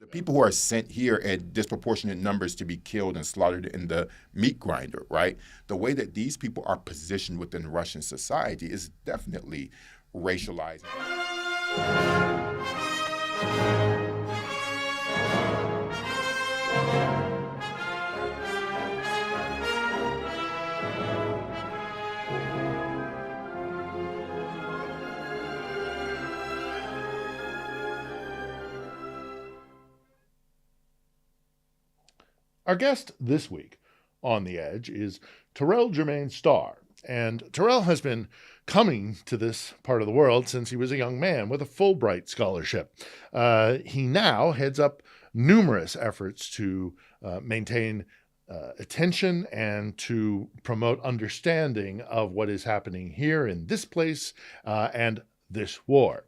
The people who are sent here at disproportionate numbers to be killed and slaughtered in the meat grinder, right? The way that these people are positioned within Russian society is definitely racialized. Our guest this week on The Edge is Terrell Jermaine Starr. And Terrell has been coming to this part of the world since he was a young man with a Fulbright scholarship. He now heads up numerous efforts to maintain attention and to promote understanding of what is happening here in this place and this war.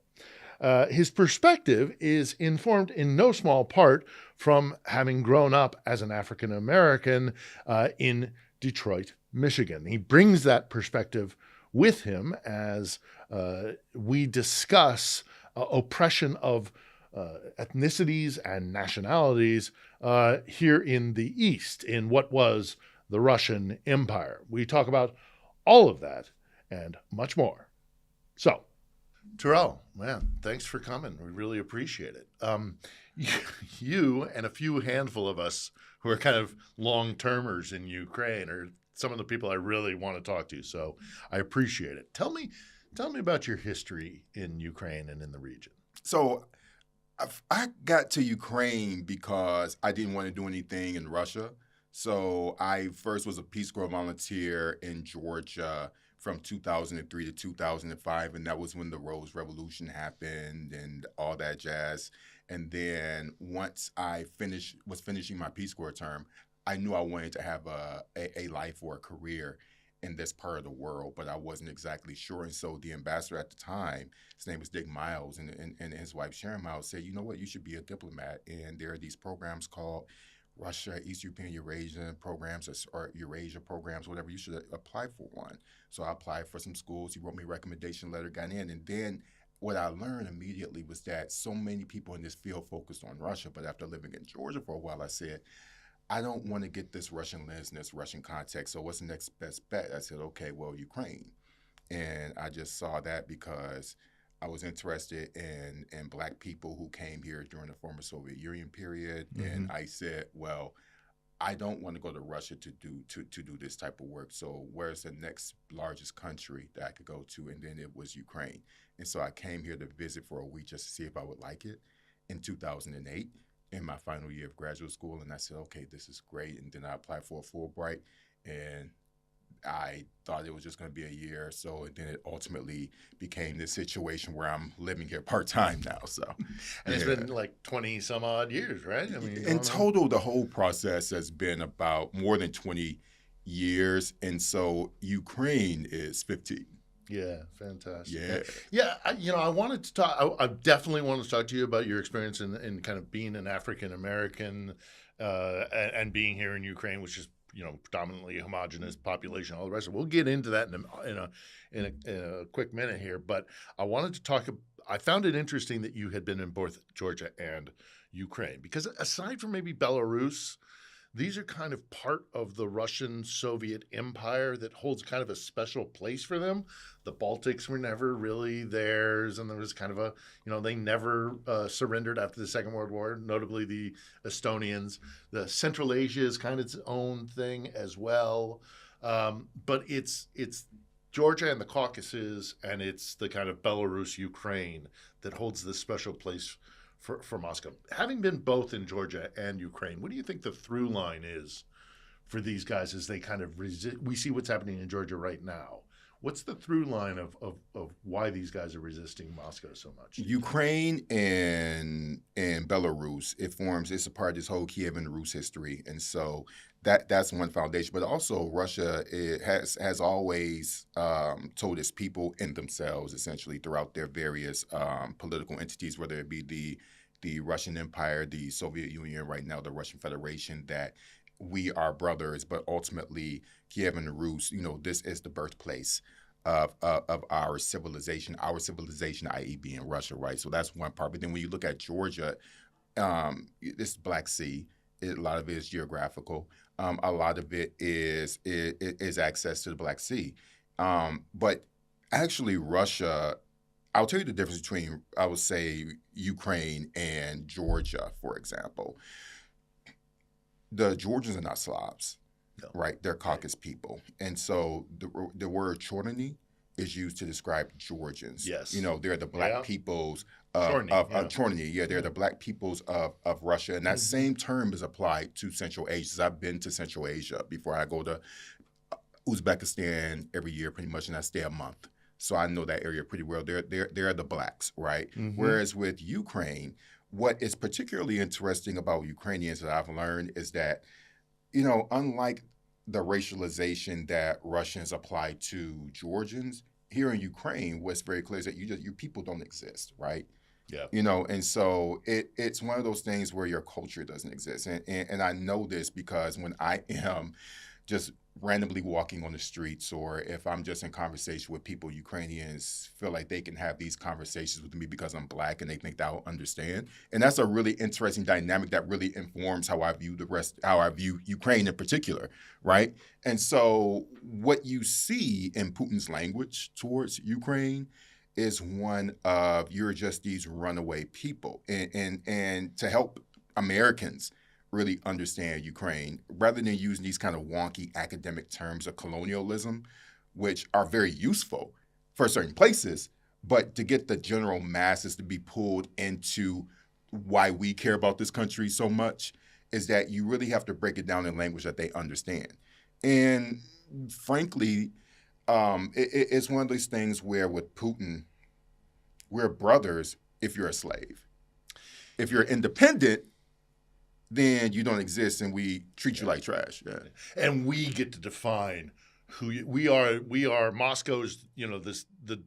His perspective is informed in no small part from having grown up as an African American in Detroit, Michigan. He brings that perspective with him as we discuss oppression of ethnicities and nationalities here in the East, in what was the Russian Empire. We talk about all of that and much more. So, Terrell, man, thanks for coming. We really appreciate it. You and a few handful of us who are kind of long-termers in Ukraine are some of the people I really want to talk to. So I appreciate it. Tell me about your history in Ukraine and in the region. So I got to Ukraine because I didn't want to do anything in Russia. So I first was a Peace Corps volunteer in Georgia from 2003 to 2005, and that was when the Rose Revolution happened and all that jazz. And then once I was finishing my Peace Corps term, I knew I wanted to have a life or a career in this part of the world, but I wasn't exactly sure. And so the ambassador at the time, his name was Dick Miles, and his wife Sharon Miles said, you know what, you should be a diplomat. And there are these programs called Russia, East European Eurasian programs or Eurasia programs, whatever, you should apply for one. So I applied for some schools. He wrote me a recommendation letter, got in. And then what I learned immediately was that so many people in this field focused on Russia. But after living in Georgia for a while, I said, I don't want to get this Russian lens and this Russian context. So what's the next best bet? I said, okay, well, Ukraine. And I just saw that because I was interested in Black people who came here during the former Soviet Union period. Mm-hmm. And I said, well, I don't want to go to Russia to do this type of work. So where's the next largest country that I could go to? And then it was Ukraine. And so I came here to visit for a week just to see if I would like it in 2008 in my final year of graduate school. And I said, okay, this is great. And then I applied for a Fulbright, and I thought it was just going to be a year or so, and then it ultimately became this situation where I'm living here part-time now. So, and it's been like 20 some odd years, right? I mean, in total, the whole process has been about more than 20 years. And so Ukraine is 15. Yeah, fantastic. Yeah. Yeah, I wanted to talk, I definitely wanted to talk to you about your experience in kind of being an African-American and being here in Ukraine, which is, predominantly homogenous population, all the rest of it. We'll get into that in a quick minute here, but I wanted to talk. I found it interesting that you had been in both Georgia and Ukraine, because aside from maybe Belarus, these are kind of part of the Russian Soviet Empire that holds kind of a special place for them. The Baltics were never really theirs, and there was kind of they never surrendered after the Second World War, notably the Estonians. The Central Asia is kind of its own thing as well. But it's Georgia and the Caucasus, and it's the kind of Belarus, Ukraine that holds this special place for Moscow. Having been both in Georgia and Ukraine, what do you think the through line is for these guys as they kind of resist? We see what's happening in Georgia right now. What's the through line of why these guys are resisting Moscow so much? Ukraine and Belarus, it's a part of this whole Kievan Rus history. And so that's one foundation. But also Russia has always told its people and themselves, essentially, throughout their various political entities, whether it be the Russian Empire, the Soviet Union, right now the Russian Federation, that we are brothers, but ultimately Kievan Rus, this is the birthplace of our civilization, i.e. being Russia, right? So that's one part. But then when you look at Georgia, This Black Sea. A lot of it is geographical. A lot of it is access to the Black Sea. But actually, Russia. I'll tell you the difference between, I would say, Ukraine and Georgia, for example. The Georgians are not Slavs, No. right? They're Right. Caucasus people, and so the word Chorny is used to describe Georgians. Yes. They're the Yeah. black peoples Chorny, yeah. Chorny. Yeah, they're the black peoples of Russia, and that Mhm. same term is applied to Central Asia. I've been to Central Asia before. I go to Uzbekistan every year, pretty much, and I stay a month. So I know that area pretty well. They're the blacks, right? Mhm. Whereas with Ukraine, what is particularly interesting about Ukrainians that I've learned is that, unlike the racialization that Russians apply to Georgians, here in Ukraine, what's very clear is that your people don't exist, right? Yeah. And so it's one of those things where your culture doesn't exist. And I know this because when I am just randomly walking on the streets, or if I'm just in conversation with people, Ukrainians feel like they can have these conversations with me because I'm black and they think that I'll understand. And that's a really interesting dynamic that really informs how I view how I view Ukraine in particular, right? And so what you see in Putin's language towards Ukraine is one of, you're just these runaway people. And to help Americans really understand Ukraine, rather than using these kind of wonky academic terms of colonialism, which are very useful for certain places, but to get the general masses to be pulled into why we care about this country so much, is that you really have to break it down in language that they understand. And frankly, it's one of those things where with Putin, we're brothers if you're a slave. If you're independent, then you don't exist, and we treat you like trash. Yeah. And we get to define who we are. We are Moscow's, the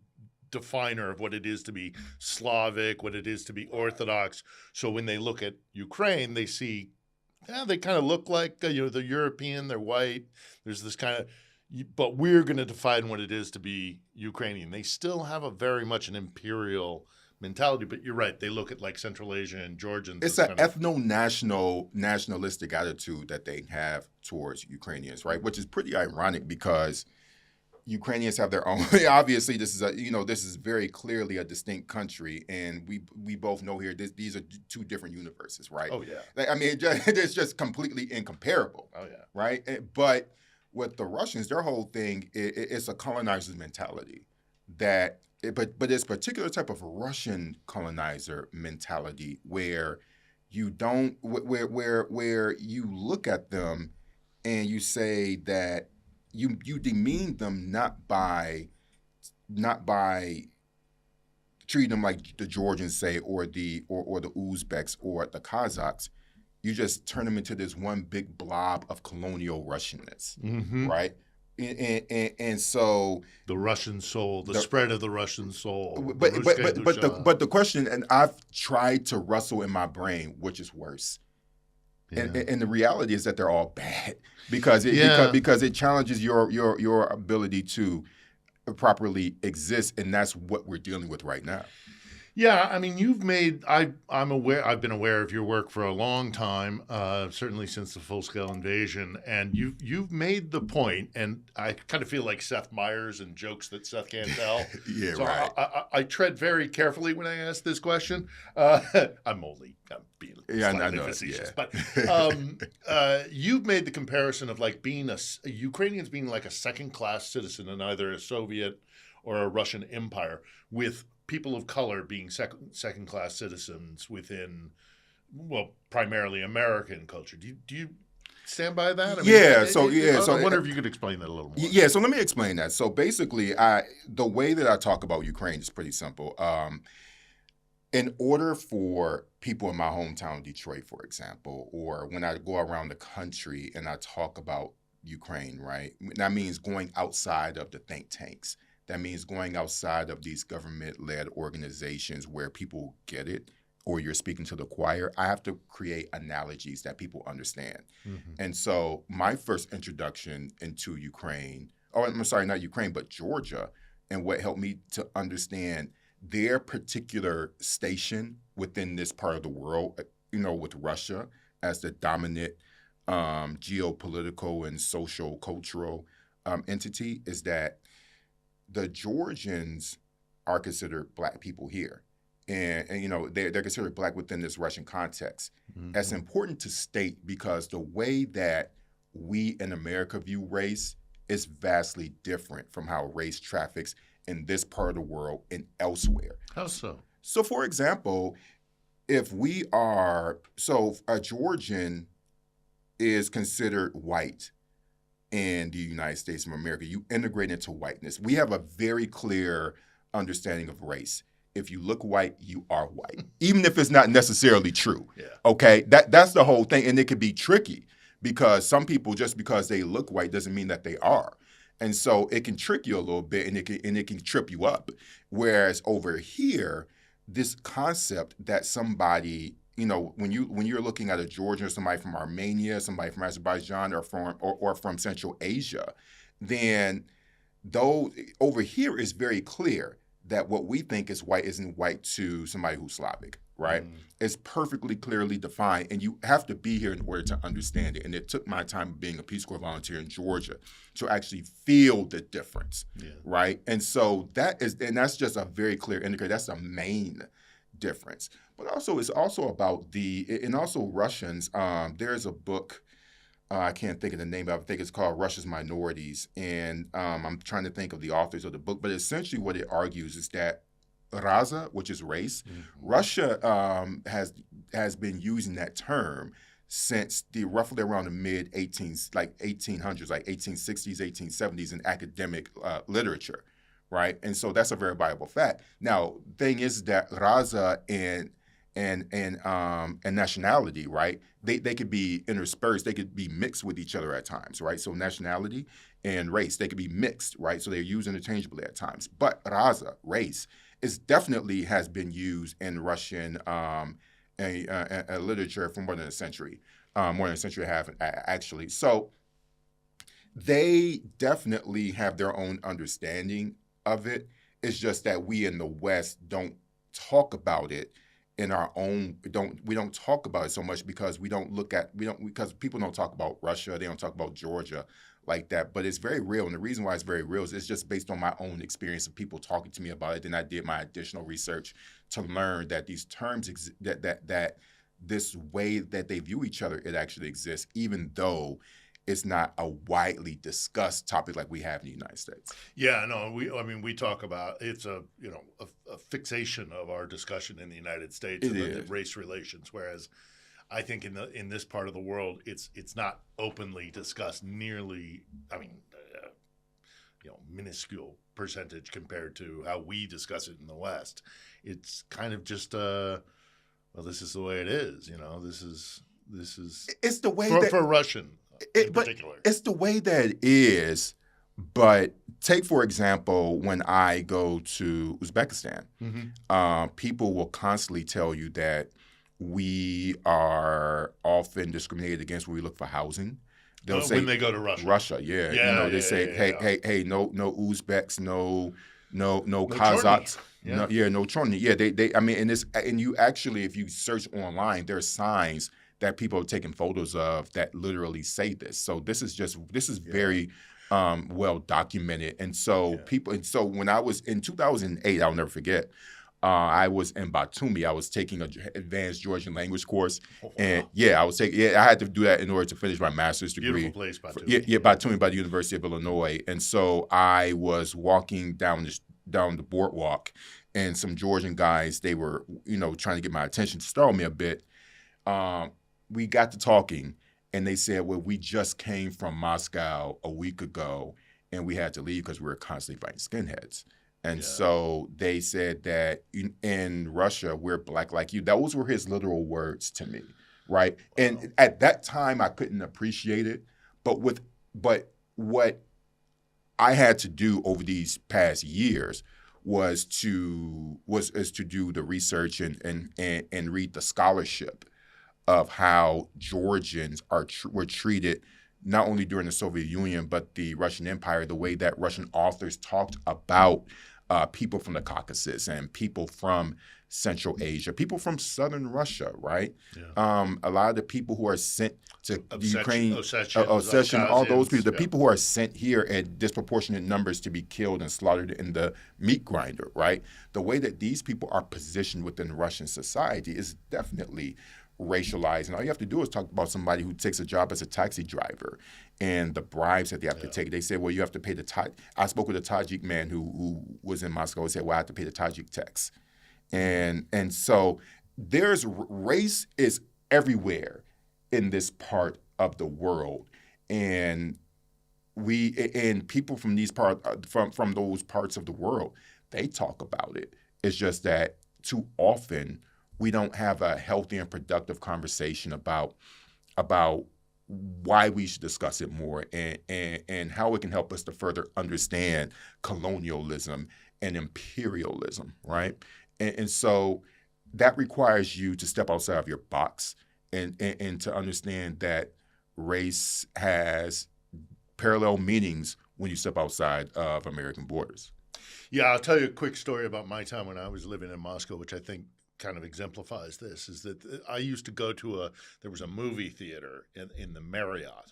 definer of what it is to be Slavic, what it is to be Orthodox. So when they look at Ukraine, they see, they kind of look like the European. They're white. There's this kind of, but we're going to define what it is to be Ukrainian. They still have a very much an imperial mentality, but you're right. They look at like Central Asia and Georgians. It's an nationalistic attitude that they have towards Ukrainians, right? Which is pretty ironic because Ukrainians have their own. Obviously, this is very clearly a distinct country, and we both know here these are two different universes, right? Oh yeah. It's just completely incomparable. Oh yeah. Right, but with the Russians, their whole thing it's a colonizer's mentality that. But this particular type of Russian colonizer mentality where you don't where you look at them and you say that you demean them not by treating them like the Georgians say, or the Uzbeks or the Kazakhs. You just turn them into this one big blob of colonial Russianness, Mm-hmm. right? And so the Russian soul, the spread of the Russian soul. But the question, and I've tried to wrestle in my brain, which is worse. Yeah. And the reality is that they're all bad because it challenges your ability to properly exist, and that's what we're dealing with right now. Yeah, I mean, I'm aware. I've been aware of your work for a long time, certainly since the full-scale invasion, and you've made the point, and I kind of feel like Seth Meyers and jokes that Seth can't tell. Yeah, so right. I tread very carefully when I ask this question. I'm being slightly facetious, but you've made the comparison of like being Ukrainians being like a second-class citizen in either a Soviet or a Russian empire, with people of color being second-class citizens within, well, primarily American culture. Do you stand by that? I wonder if you could explain that a little more. Yeah, so let me explain that. So basically, the way that I talk about Ukraine is pretty simple. In order for people in my hometown, Detroit, for example, or when I go around the country and I talk about Ukraine, right, that means going outside of the think tanks. That means going outside of these government-led organizations where people get it, or you're speaking to the choir. I have to create analogies that people understand. Mm-hmm. And so my first introduction into Ukraine, I'm sorry, not Ukraine, but Georgia, and what helped me to understand their particular station within this part of the world, with Russia as the dominant geopolitical and social cultural entity is that the Georgians are considered black people here. And they're considered black within this Russian context. That's important to state because the way that we in America view race is vastly different from how race traffics in this part of the world and elsewhere. How so? So, for example, if a Georgian is considered white in the United States of America, you integrate into whiteness. We have a very clear understanding of race. If you look white, you are white, even if it's not necessarily true. Yeah. Okay, that's the whole thing, and it could be tricky because some people, just because they look white, doesn't mean that they are, and so it can trick you a little bit, and it can trip you up. Whereas over here, this concept that somebody, when you're looking at a Georgian, somebody from Armenia, somebody from Azerbaijan, or from Central Asia, then though over here is very clear that what we think is white isn't white to somebody who's Slavic, right? It's perfectly clearly defined, and you have to be here in order to understand it. And it took my time being a Peace Corps volunteer in Georgia to actually feel the difference, right? And so that's just a very clear indicator. That's a main difference. But also, it's also about and also Russians. There's a book. I can't think of the name of it. I think it's called Russia's Minorities. And I'm trying to think of the authors of the book. But essentially what it argues is that raza, which is race, Russia has been using that term since roughly around the mid-1800s, like 1860s, 1870s in academic literature, right? And so that's a verifiable fact. Now, thing is that raza and nationality, right? They could be interspersed. They could be mixed with each other at times, right? So nationality and race, they could be mixed, right? So they're used interchangeably at times. But raza, race, definitely has been used in Russian literature for more than a century and a half, actually. So they definitely have their own understanding of it. It's just that we in the West don't talk about it in our own. We don't talk about it so much because because people don't talk about Russia, they don't talk about Georgia like that. But it's very real, and the reason why it's very real is it's just based on my own experience of people talking to me about it. Then I did my additional research to learn that these terms that this way that they view each other, it actually exists, even though it's not a widely discussed topic like we have in the United States. Yeah, no, we talk about it's a fixation of our discussion in the United States and the race relations, whereas I think in this part of the world it's not openly discussed nearly. Minuscule percentage compared to how we discuss it in the West. It's kind of just this is the way it is. This is it's the way for Russian. In particular. It's the way that it is, but take, for example, when I go to Uzbekistan, people will constantly tell you that we are often discriminated against when we look for housing. They'll say when they go to Russia. Russia, yeah. They say, hey, no Uzbeks, no Kazakhs. Chorny. No chorny. Yeah, they. I mean, and you actually, if you search online, there's signs that people are taking photos of that literally say this. So this is very well documented. And so so when I was in 2008, I'll never forget, I was in Batumi. I was taking an advanced Georgian language course. Oh, wow. And I had to do that in order to finish my master's degree. Beautiful place, Batumi. Batumi by the University of Illinois. And so I was walking down the boardwalk, and some Georgian guys, they were, trying to get my attention, to startle me a bit. We got to talking, and they said, well, we just came from Moscow a week ago, and we had to leave because we were constantly fighting skinheads. And so they said that in Russia, we're black like you. Those were his literal words to me, right? Wow. And at that time, I couldn't appreciate it. But what I had to do over these past years was to do the research and read the scholarship of how Georgians were treated not only during the Soviet Union, but the Russian Empire, the way that Russian authors talked about people from the Caucasus and people from Central Asia, people from southern Russia, right? Yeah. A lot of the people who are sent to the Ukraine, Ossetians, all those people, the yeah. people who are sent here at disproportionate numbers to be killed and slaughtered in the meat grinder, right? The way that these people are positioned within Russian society is definitely racialized. And all you have to do is talk about somebody who takes a job as a taxi driver and the bribes that they have to take. They say, well, you have to pay the I spoke with a Tajik man who was in Moscow and said, well, I have to pay the Tajik tax. And so there's race is everywhere in this part of the world, and people from these from those parts of the world, they talk about it. It's just that too often we don't have a healthy and productive conversation about why we should discuss it more, and how it can help us to further understand colonialism and imperialism, right? And so that requires you to step outside of your box and to understand that race has parallel meanings when you step outside of American borders. Yeah, I'll tell you a quick story about my time when I was living in Moscow, which I think kind of exemplifies this. Is that I used to go to there was a movie theater in the Marriott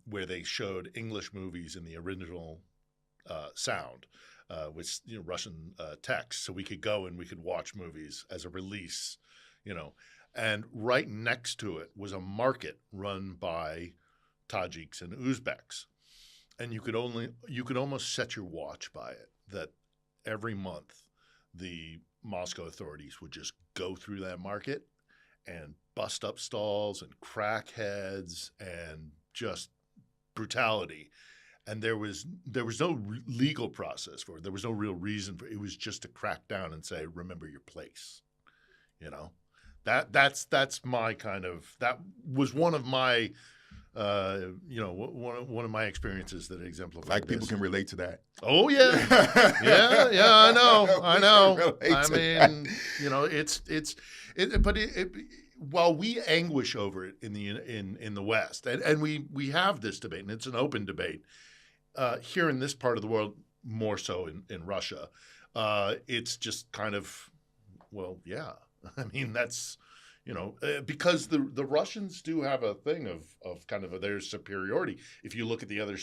where they showed English movies in the original sound. With Russian text, so we could go and we could watch movies as a release, And right next to it was a market run by Tajiks and Uzbeks, and you could almost set your watch by it that every month the Moscow authorities would just go through that market and bust up stalls and crackheads and just brutality. And there was no legal process for it. There was no real reason for it. It was just to crack down and say, remember your place. That's my kind of, that was one of my one of my experiences that exemplified. Like people can relate to that. Oh yeah, yeah. I know. I mean, while we anguish over it in the West, and we have this debate, and it's an open debate. Here in this part of the world, more so in Russia, it's just kind of, well, yeah. I mean, that's, because the Russians do have a thing of kind of their superiority. If you look at the other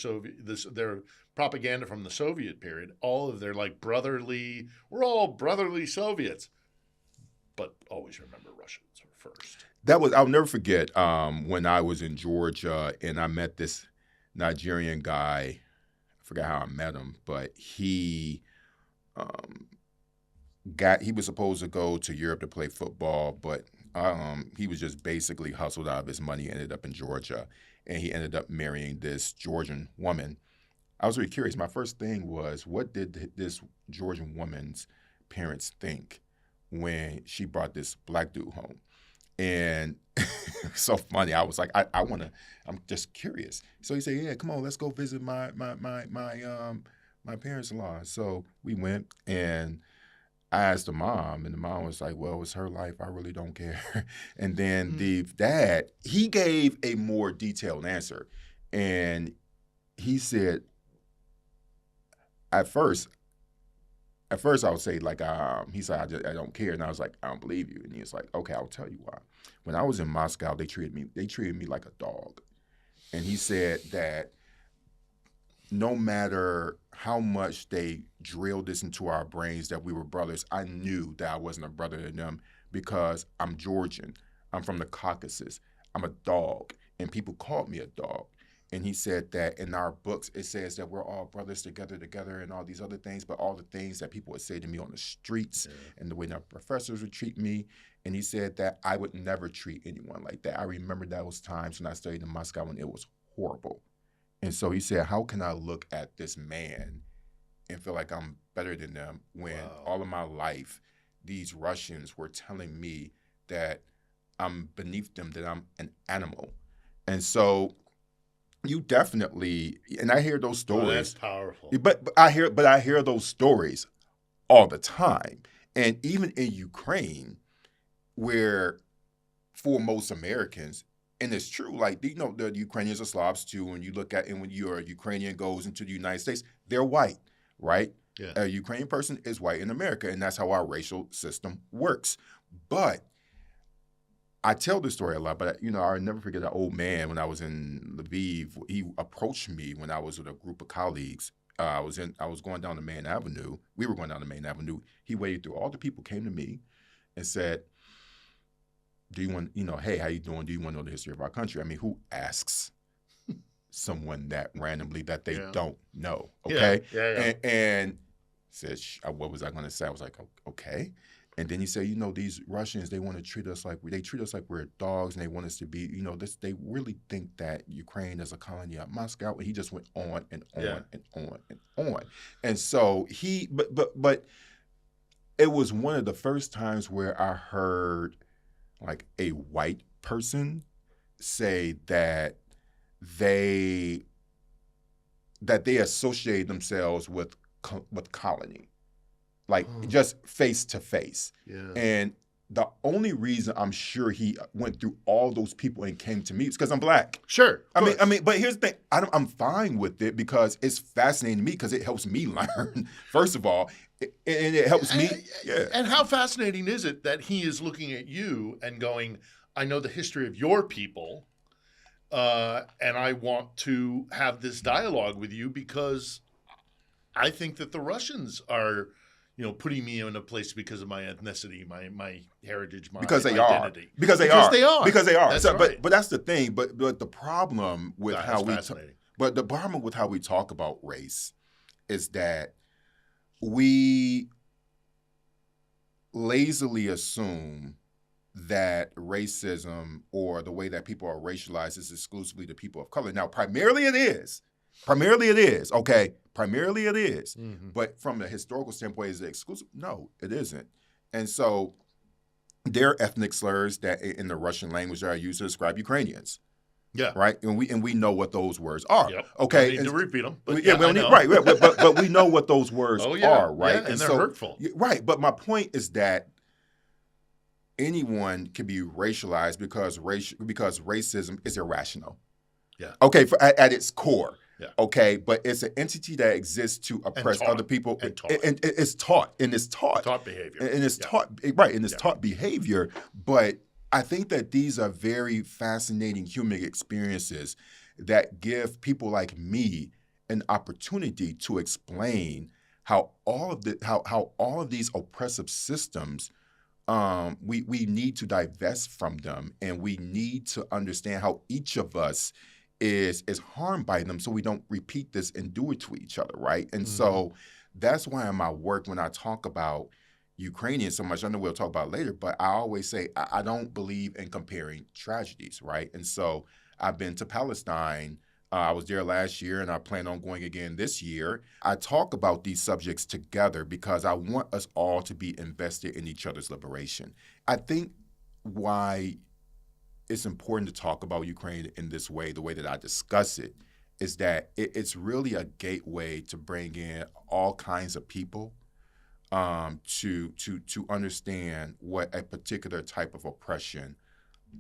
their propaganda from the Soviet period, all of their we're all brotherly Soviets, but always remember Russians are first. I'll never forget when I was in Georgia and I met this Nigerian guy. I forgot how I met him, but he was supposed to go to Europe to play football, but he was just basically hustled out of his money, ended up in Georgia, and he ended up marrying this Georgian woman. I was really curious. My first thing was, what did this Georgian woman's parents think when she brought this black dude home? And it's so funny. I was like, I'm just curious. So he said, yeah, come on, let's go visit my parents-in-law. So we went, and I asked the mom, and the mom was like, well, it's her life. I really don't care. And then the dad, he gave a more detailed answer. And he said, at first I would say, he said, I don't care. And I was like, I don't believe you. And he was like, okay, I'll tell you why. When I was in Moscow, they treated me like a dog. And he said that no matter how much they drilled this into our brains that we were brothers, I knew that I wasn't a brother to them because I'm Georgian. I'm from the Caucasus. I'm a dog. And people called me a dog. And he said that in our books, it says that we're all brothers together, and all these other things, but all the things that people would say to me on the streets and the way that professors would treat me. And he said that I would never treat anyone like that. I remember those times when I studied in Moscow and it was horrible. And so he said, how can I look at this man and feel like I'm better than them when all of my life these Russians were telling me that I'm beneath them, that I'm an animal. And so you definitely, and I hear those stories. Oh, that's powerful. But I hear those stories all the time. And even in Ukraine, where for most Americans, and it's true, the Ukrainians are Slavs too. When you look at, and when you're a Ukrainian goes into the United States, they're white, right? Yeah. A Ukrainian person is white in America, and that's how our racial system works. But I tell this story a lot, but I'll never forget that old man when I was in Lviv. He approached me when I was with a group of colleagues. I was going down the main avenue. We were going down the main avenue. He waited through all the people, came to me, and said, "Do you want, hey, how you doing? Do you want to know the history of our country?" I mean, who asks someone that randomly that they Yeah. don't know? Yeah. Okay, Yeah. and said, what was I going to say? I was like, okay. And then he said, these Russians, they want to treat us like we're dogs, and they want us to be, they really think that Ukraine is a colony of Moscow. And he just went on and on Yeah. and on and on. And so but it was one of the first times where I heard like a white person say that they associate themselves with colony, like just face to face. Yeah. And the only reason I'm sure he went through all those people and came to me is because I'm black. Sure. I mean, but here's the thing: I'm fine with it because it's fascinating to me because it helps me learn. First of all, and it helps me. Yeah. And how fascinating is it that he is looking at you and going, "I know the history of your people, and I want to have this dialogue with you because I think that the Russians are." Putting me in a place because of my ethnicity, my heritage, my identity. Because they are. That's right. But that's the thing. But the problem with the problem with how we talk about race is that we lazily assume that racism or the way that people are racialized is exclusively to people of color. Now, primarily it is. Okay? Primarily it is. Mm-hmm. But from the historical standpoint, is it exclusive? No, it isn't. And so there are ethnic slurs that in the Russian language that are used to describe Ukrainians. Yeah. Right? And we know what those words are. Yep. Okay. We need to repeat them. But we don't need, right. But we know what those words are, right? Yeah, and they're hurtful. Right. But my point is that anyone can be racialized because racism is irrational. Yeah. Okay, at its core. Yeah. Okay, but it's an entity that exists to oppress other people. And it's taught. Taught behavior. And it's taught, right, and it's taught behavior. But I think that these are very fascinating human experiences that give people like me an opportunity to explain how all of these oppressive systems we need to divest from them, and we need to understand how each of us is harmed by them so we don't repeat this and do it to each other, right? And so that's why in my work, when I talk about Ukrainians so much, I know we'll talk about it later, but I always say I don't believe in comparing tragedies, right? And so I've been to Palestine. I was there last year, and I plan on going again this year. I talk about these subjects together because I want us all to be invested in each other's liberation. I think why it's important to talk about Ukraine in this way, the way that I discuss it, is that it's really a gateway to bring in all kinds of people to understand what a particular type of oppression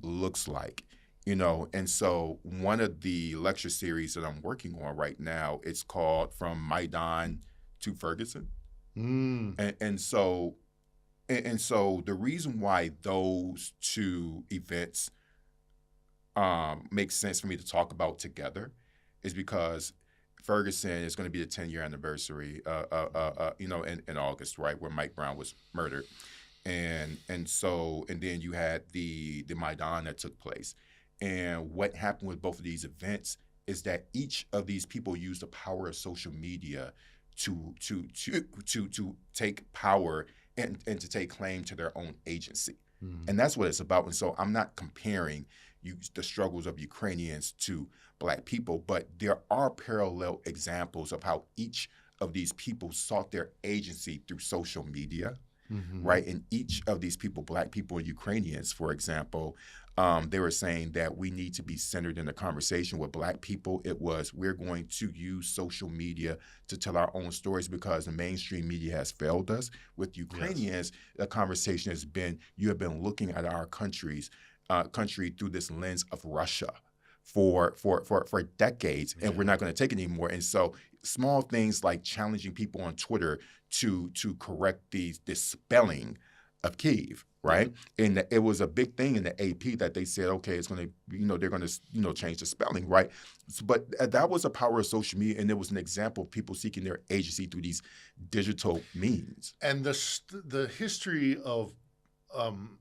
looks like. And so one of the lecture series that I'm working on right now, it's called From Maidan to Ferguson. And so the reason why those two events makes sense for me to talk about together is because Ferguson is going to be the 10-year anniversary, in August, right, where Mike Brown was murdered, and then you had the Maidan that took place, and what happened with both of these events is that each of these people used the power of social media to take power and to take claim to their own agency, and that's what it's about. And so I'm not comparing the struggles of Ukrainians to Black people, but there are parallel examples of how each of these people sought their agency through social media, right? And each of these people, Black people and Ukrainians, for example, they were saying that we need to be centered in the conversation. With Black people, it was, we're going to use social media to tell our own stories because the mainstream media has failed us. With Ukrainians, the conversation has been, you have been looking at our country through this lens of Russia, for decades, and we're not going to take it anymore. And so small things like challenging people on Twitter to correct the spelling of Kiev, right? And it was a big thing in the AP that they said, okay, it's going to, they're going to, change the spelling, right? But that was the power of social media, and it was an example of people seeking their agency through these digital means. And the history of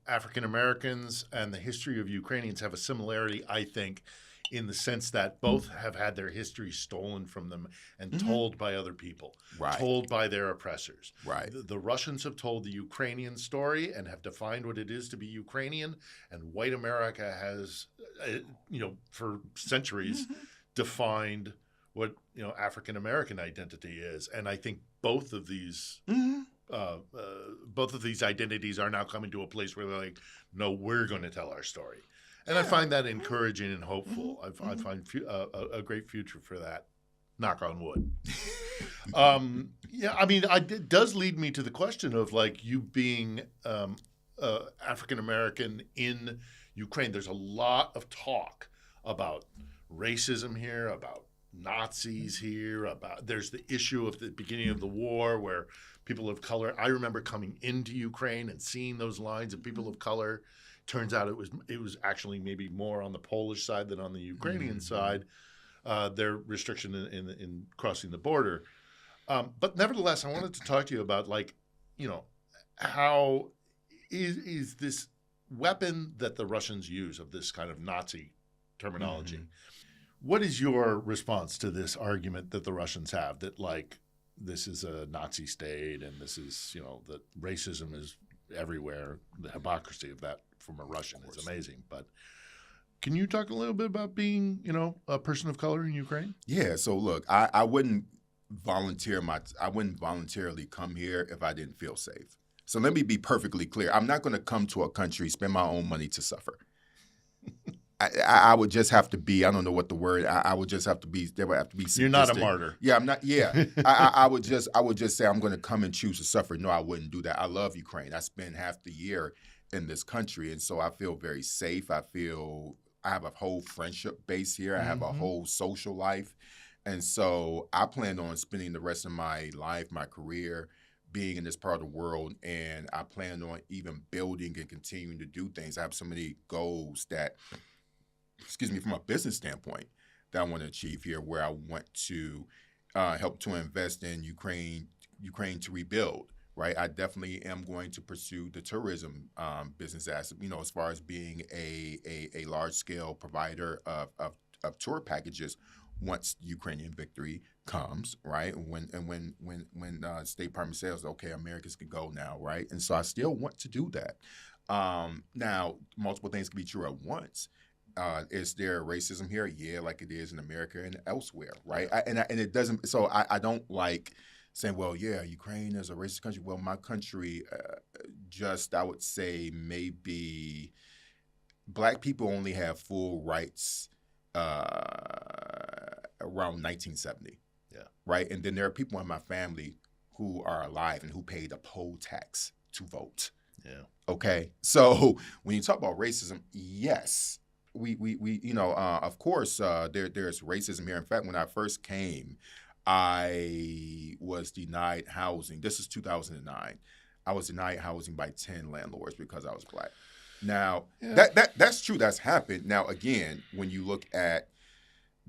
African Americans and the history of Ukrainians have a similarity, I think, in the sense that both have had their history stolen from them and told by other people, told by their oppressors. Right. The Russians have told the Ukrainian story and have defined what it is to be Ukrainian, and white America has, for centuries, defined what African American identity is. And I think both of these identities are now coming to a place where they're like, no, we're going to tell our story. And I find that encouraging and hopeful. I find a great future for that. Knock on wood. It does lead me to the question of like you being African American in Ukraine. There's a lot of talk about racism here, about Nazis here, there's the issue of the beginning of the war where people of color. I remember coming into Ukraine and seeing those lines of people of color. Turns out it was actually maybe more on the Polish side than on the Ukrainian side. Their restriction in crossing the border, but nevertheless, I wanted to talk to you about how is this weapon that the Russians use of this kind of Nazi terminology. What is your response to this argument that the Russians have that this is a Nazi state and this is that racism is everywhere? The hypocrisy of that from a Russian is amazing. But can you talk a little bit about being, a person of color in Ukraine? Yeah. So look, I wouldn't voluntarily come here if I didn't feel safe. So let me be perfectly clear. I'm not going to come to a country, spend my own money to suffer. I would just have to be, I don't know what the word, I would just have to be, there would have to be sadistic. You're not a martyr. Yeah, I'm not, yeah. I would just say I'm going to come and choose to suffer. No, I wouldn't do that. I love Ukraine. I spend half the year in this country, and so I feel very safe. I have a whole friendship base here. I have a whole social life. And so I plan on spending the rest of my life, my career, being in this part of the world, and I plan on even building and continuing to do things. I have so many goals that, from a business standpoint, that I want to achieve here, where I want to help to invest in Ukraine to rebuild. Right, I definitely am going to pursue the tourism business as far as being a large scale provider of tour packages once Ukrainian victory comes. Right, when State Department says, okay, Americans can go now. Right, and so I still want to do that. Now, multiple things can be true at once. Is there racism here? Yeah, like it is in America and elsewhere. Right, and it doesn't. So I don't like saying, well, yeah, Ukraine is a racist country. Well, my country, I would say maybe Black people only have full rights around 1970. Yeah. Right? And then there are people in my family who are alive and who pay the poll tax to vote. Yeah. Okay? So when you talk about racism, yes, we of course, there's racism here. In fact, when I first came, I was denied housing. This is 2009. I was denied housing by 10 landlords because I was Black. Now, that's true. That's happened. Now, again, when you look at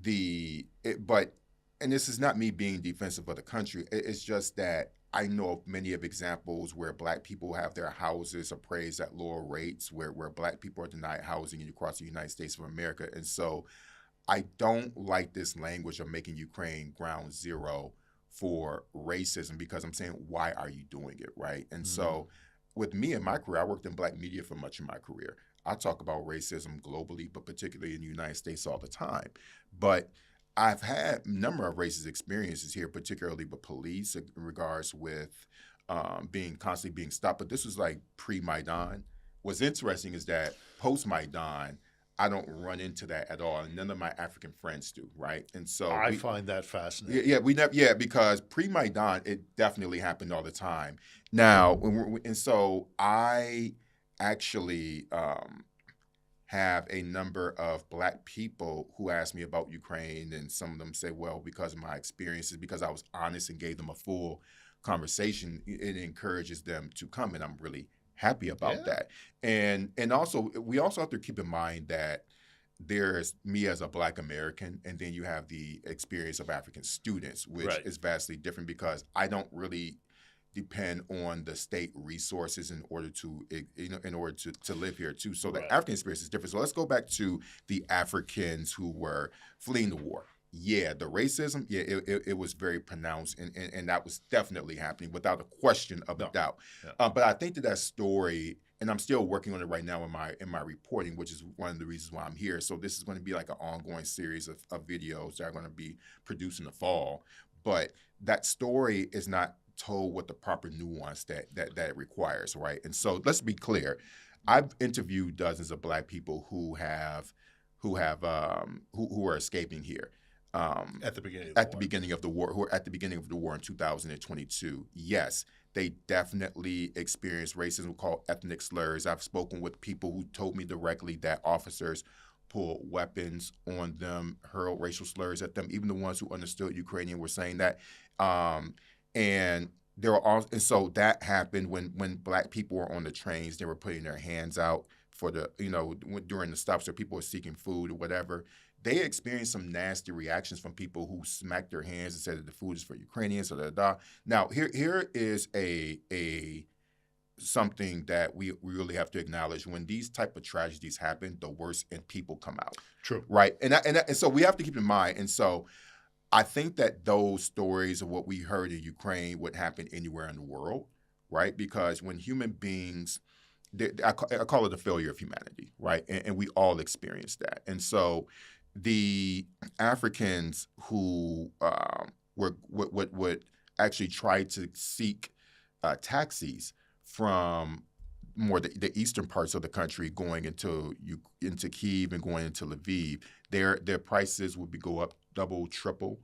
and this is not me being defensive of the country. It's just that I know of many of examples where Black people have their houses appraised at lower rates, where Black people are denied housing across the United States of America. And so I don't like this language of making Ukraine ground zero for racism, because I'm saying, why are you doing it, right? And so with me in my career, I worked in Black media for much of my career. I talk about racism globally, but particularly in the United States all the time. But I've had a number of racist experiences here, particularly with police in regards with constantly being stopped. But this was like pre-Maidan. What's interesting is that post-Maidan, I don't run into that at all, and none of my African friends do, right? And so I find that fascinating. Because pre-Maidan, it definitely happened all the time. Now, and so I actually have a number of Black people who ask me about Ukraine, and some of them say, well, because of my experiences, because I was honest and gave them a full conversation, it encourages them to come, and I'm really happy about Yeah. that. And also, we also have to keep in mind that there's me as a Black American, and then you have the experience of African students, which Right. is vastly different because I don't really depend on the state resources in order to in order to live here too. So the Right. African experience is different. So let's go back to the Africans who were fleeing the war. Yeah, the racism, yeah, it was very pronounced, and that was definitely happening without a question of a No. doubt. Yeah. But I think that story, and I'm still working on it right now in my reporting, which is one of the reasons why I'm here. So this is going to be like an ongoing series of videos that are going to be produced in the fall. But that story is not told with the proper nuance that it requires, right? And so let's be clear. I've interviewed dozens of Black people who are escaping here. At the beginning of the At the war. beginning of the war, who are at the beginning of the war in 2022. Yes, they definitely experienced racism called ethnic slurs. I've spoken with people who told me directly that officers pulled weapons on them, hurled racial slurs at them. Even the ones who understood Ukrainian were saying that. And there were all, and so that happened when Black people were on the trains. They were putting their hands out for the during the stops, or people were seeking food or whatever. They experienced some nasty reactions from people who smacked their hands and said that the food is for Ukrainians. So da. Now here is a something that we really have to acknowledge. When these type of tragedies happen, the worst in people come out. True. Right, and so we have to keep in mind. And so I think that those stories of what we heard in Ukraine would happen anywhere in the world, right? Because when human beings, I call it a failure of humanity, right? And we all experience that. And so the Africans who would actually try to seek taxis from more the eastern parts of the country, going into Kyiv and going into Lviv, their prices would go up double, triple.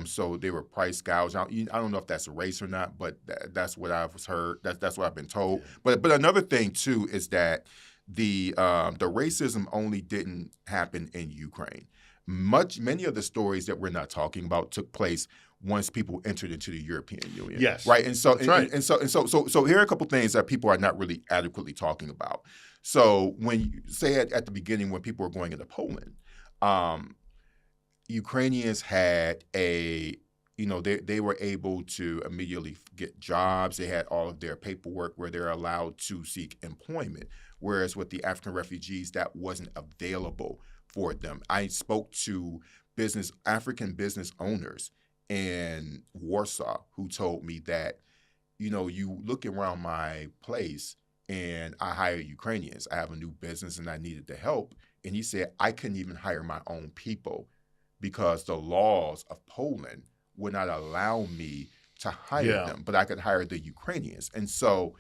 So they were price gouged. I don't know if that's a race or not, but that's what I've heard. That's what I've been told. Yeah. But another thing too is that the racism only didn't happen in Ukraine. Many of the stories that we're not talking about took place once people entered into the European Union. Yes. Right. And so That's right. So here are a couple things that people are not really adequately talking about. So when you say at the beginning, when people were going into Poland, Ukrainians had they were able to immediately get jobs. They had all of their paperwork where they're allowed to seek employment. Whereas with the African refugees, that wasn't available for them. I spoke to African business owners in Warsaw who told me that, you look around my place and I hire Ukrainians. I have a new business and I needed the help. And he said, I couldn't even hire my own people because the laws of Poland would not allow me to hire them, but I could hire the Ukrainians. And so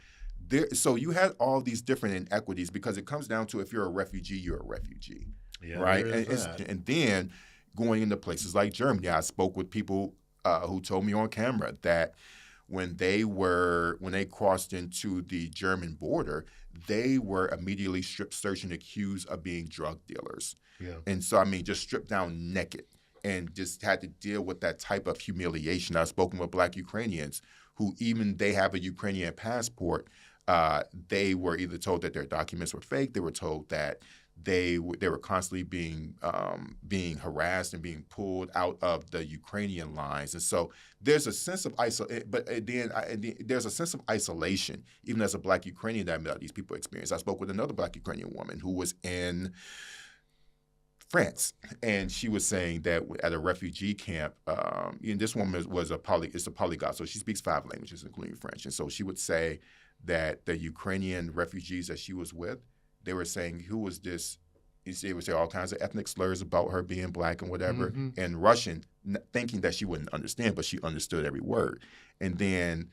you had all these different inequities because it comes down to, if you're a refugee, you're a refugee, right? And then going into places like Germany, I spoke with people who told me on camera that when they crossed into the German border, they were immediately strip searched and accused of being drug dealers. Yeah. And so, just stripped down naked and just had to deal with that type of humiliation. I've spoken with Black Ukrainians who, even they have a Ukrainian passport, they were either told that their documents were fake. They were told that they were constantly being harassed and being pulled out of the Ukrainian lines. And so there's a sense of there's a sense of isolation, even as a Black Ukrainian, that these people experience. I spoke with another Black Ukrainian woman who was in France, and she was saying that at a refugee camp, this woman is a polyglot, so she speaks 5 languages, including French. And so she would say that the Ukrainian refugees that she was with, they were saying, who was this? They would say all kinds of ethnic slurs about her being Black and whatever, in Russian, thinking that she wouldn't understand, but she understood every word. And then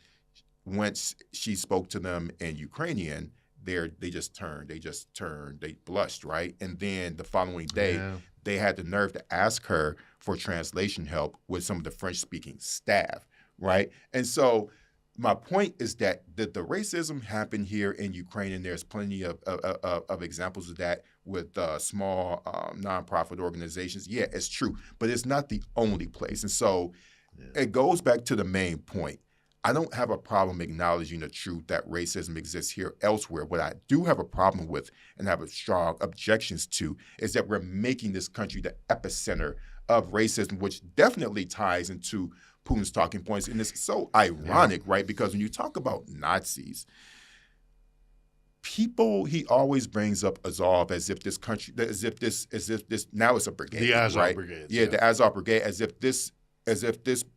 once she spoke to them in Ukrainian, they just turned, they blushed, right? And then the following day, they had the nerve to ask her for translation help with some of the French-speaking staff, right? And so my point is that the racism happened here in Ukraine, and there's plenty of examples of that. with small nonprofit organizations. Yeah, it's true, but it's not the only place. And so it goes back to the main point. I don't have a problem acknowledging the truth that racism exists here elsewhere. What I do have a problem with and have a strong objections to is that we're making this country the epicenter of racism, which definitely ties into Putin's talking points. And it's so ironic, right? Because when you talk about Nazis, people he always brings up Azov as if this country, as if this now it's a brigade. The Azov right? Brigade. Yeah, the Azov Brigade, as if this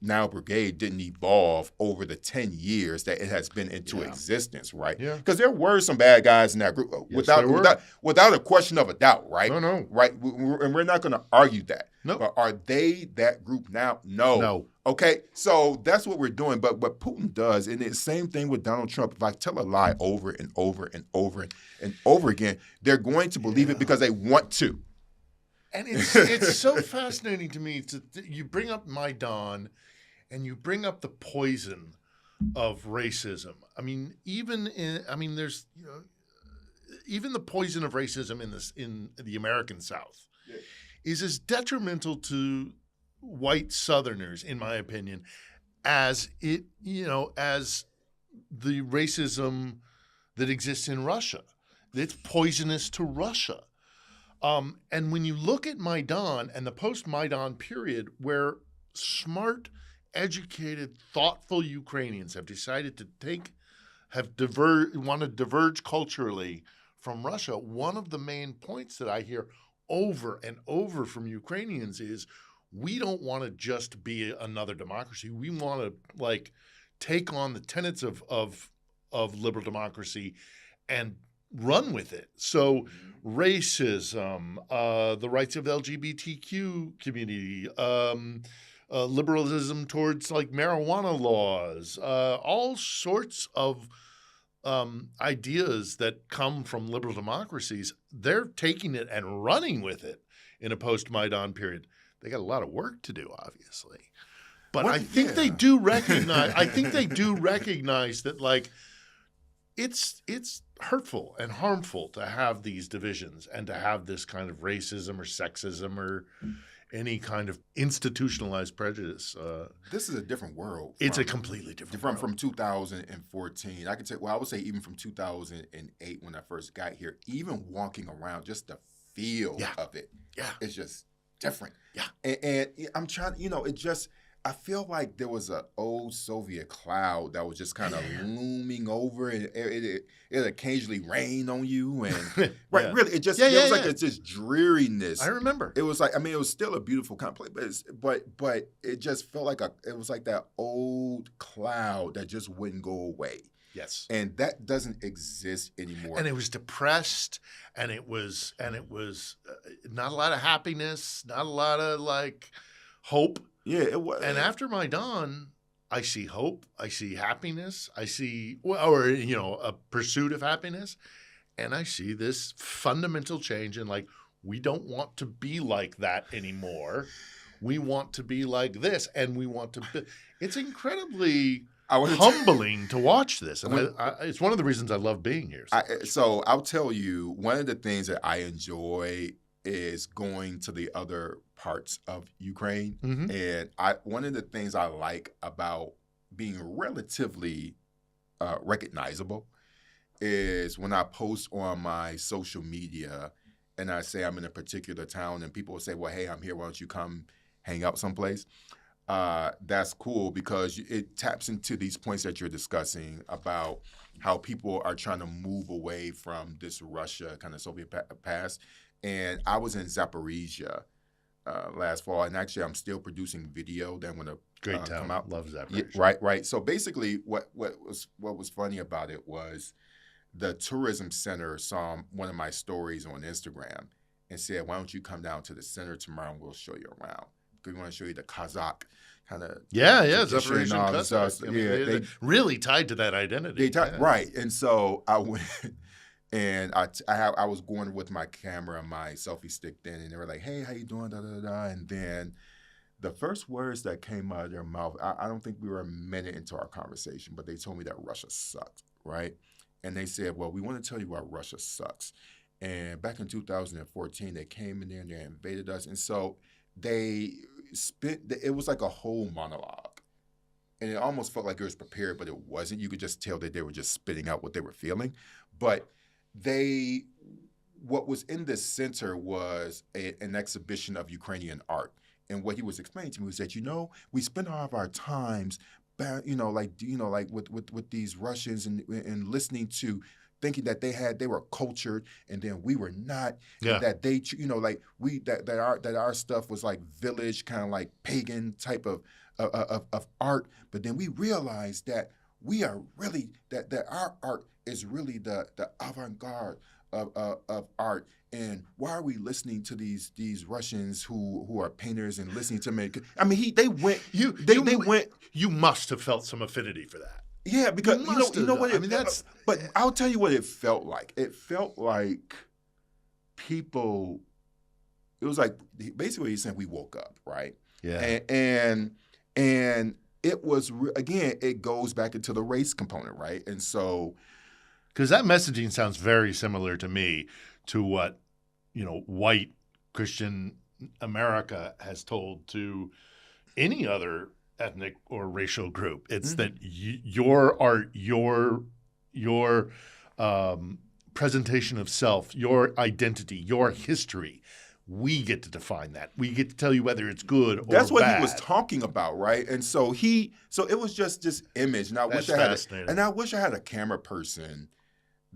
now brigade didn't evolve over the 10 years that it has been into existence, right? Yeah. Because there were some bad guys in that group, without a question of a doubt, right? No. Right? And we're not going to argue that. No. But are they that group now? No. Okay, so that's what we're doing. But what Putin does, and it's the same thing with Donald Trump, if I tell a lie over and over and over and over again, they're going to believe it because they want to. And it's so fascinating to me. You bring up Maidan, and you bring up the poison of racism. I mean, there's even the poison of racism in the American South is as detrimental to white Southerners, in my opinion, as as the racism that exists in Russia. It's poisonous to Russia. And when you look at Maidan and the post-Maidan period, where smart, educated, thoughtful Ukrainians have decided to want to diverge culturally from Russia, one of the main points that I hear over and over from Ukrainians is, we don't want to just be another democracy. We want to take on the tenets of liberal democracy and run with it. So racism, the rights of the LGBTQ community, liberalism towards marijuana laws, all sorts of ideas that come from liberal democracies, they're taking it and running with it in a post-Maidan period. They got a lot of work to do, obviously. But I think they do recognize that it's hurtful and harmful to have these divisions and to have this kind of racism or sexism or any kind of institutionalized prejudice. This is a different world. It's a completely different world. From 2014. I could say, I would say even from 2008 when I first got here, even walking around, just the feel of it, it's just different. Yeah. And I'm trying, it just, I feel like there was an old Soviet cloud that was just kind of looming over, and it occasionally rained on you, and really, it just it was like it's just dreariness. I remember. It was like, it was still a beautiful kind of place, but it just felt like it was like that old cloud that just wouldn't go away. Yes. And that doesn't exist anymore. And it was depressed, and it was not a lot of happiness, not a lot of hope. Yeah, it was. And after Maidan, I see hope, I see happiness, I see a pursuit of happiness, and I see this fundamental change in we don't want to be like that anymore. We want to be like this, and we want to be. It's incredibly humbling to watch this, and it's one of the reasons I love being here. So I'll tell you, one of the things that I enjoy is going to the other parts of Ukraine. Mm-hmm. And one of the things I like about being relatively recognizable is when I post on my social media and I say I'm in a particular town and people will say, well, hey, I'm here. Why don't you come hang out someplace? That's cool because it taps into these points that you're discussing about how people are trying to move away from this Russia kind of Soviet past. And I was in Zaporizhia last fall, and actually I'm still producing video that I'm going to come out. Love Zaporizhia. Yeah, right. So basically what was funny about it was the tourism center saw one of my stories on Instagram and said, why don't you come down to the center tomorrow and we'll show you around. Because we want to show you the Kazakh kind of Zaporizhian Cossacks. They're really tied to that identity. Right. And so I went and I was going with my camera and my selfie stick then, and they were like, hey, how you doing, da, da, da. And then the first words that came out of their mouth, I don't think we were a minute into our conversation, but they told me that Russia sucked, right? And they said, well, we want to tell you why Russia sucks. And back in 2014, they came in there and they invaded us. And so they it was like a whole monologue. And it almost felt like it was prepared, but it wasn't. You could just tell that they were just spitting out what they were feeling. But what was in the center was an exhibition of Ukrainian art. And what he was explaining to me was that, we spend all of our times, like with these Russians and listening to, thinking that they were cultured and then we were not, Yeah. and that they, like that our stuff was like village, kind of like pagan type of art. But then we realized that we are really that our art is really the avant-garde of art. And why are we listening to these Russians who are painters and listening to them? I mean, they went. They went. You must have felt some affinity for that. Yeah, because you know what? I mean, that's. But I'll tell you what it felt like. It felt like people. It was like basically he's saying we woke up, right? Yeah. And it was again. It goes back into the race component, right? And so. Because that messaging sounds very similar to me to what, white Christian America has told to any other ethnic or racial group. It's that your art, your presentation of self, your identity, your history, we get to define that. We get to tell you whether it's good or bad. That's what he was talking about, right? And so it was just this image. And I wish I had a camera person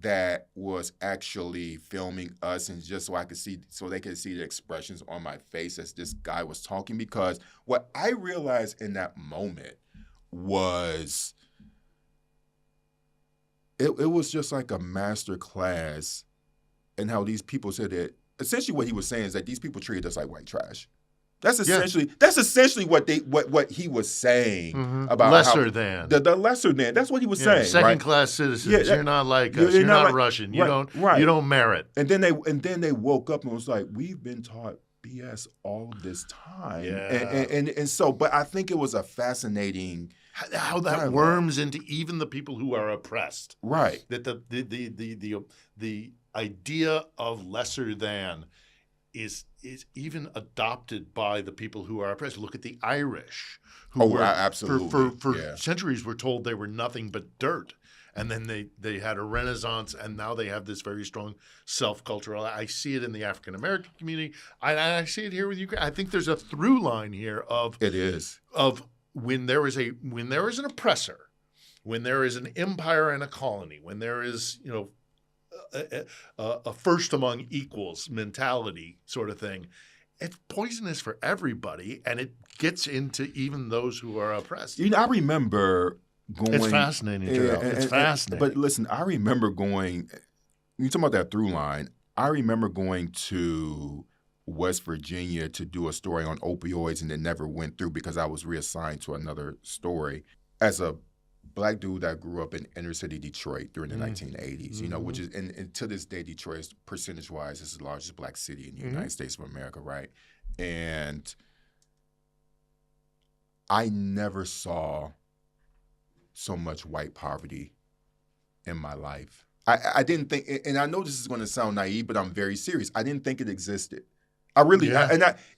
that was actually filming us, and just so they could see the expressions on my face as this guy was talking. Because what I realized in that moment was it was just like a master class in how these people said that. Essentially, what he was saying is that these people treated us like white trash. That's essentially what he was saying about lesser than the lesser than. That's what he was saying. Second class citizens. You're not like us. You're not Russian. You don't merit. And then they woke up and was like, we've been taught BS all this time. Yeah. And so, but I think it was a fascinating how that worms into even the people who are oppressed. Right. That the idea of lesser than is even adopted by the people who are oppressed. Look at the Irish, who absolutely for centuries were told they were nothing but dirt, and then they had a renaissance, and now they have this very strong self-cultural. I see it in the African American community. I see it here with Ukraine. I think there's a through line here of when there is an oppressor, when there is an empire and a colony, when there is a first among equals mentality sort of thing. It's poisonous for everybody, and it gets into even those who are oppressed. I remember going. It's fascinating, Terrell. It's fascinating. But listen, I remember going. You talking about that through line? I remember going to West Virginia to do a story on opioids, and it never went through because I was reassigned to another story as a Black dude that grew up in inner city Detroit during the 1980s, which is, and to this day, Detroit is percentage-wise is the largest Black city in the United States of America, right? And I never saw so much white poverty in my life. I didn't think, and I know this is going to sound naive, but I'm very serious. I didn't think it existed. I really,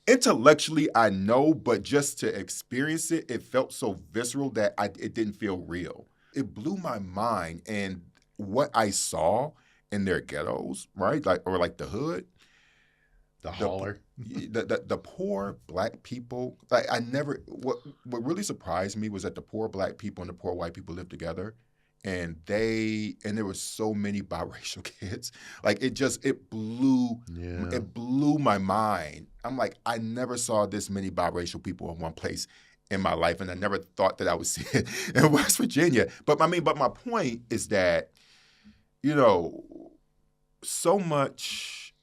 intellectually, I know, but just to experience it, it felt so visceral that it didn't feel real. It blew my mind, and what I saw in their ghettos, right, like the hood, the holler, the poor Black people. Like what really surprised me was that the poor Black people and the poor white people lived together. And there were so many biracial kids. Like it blew my mind. I'm like, I never saw this many biracial people in one place in my life, and I never thought that I would see it in West Virginia. But my point is that, so much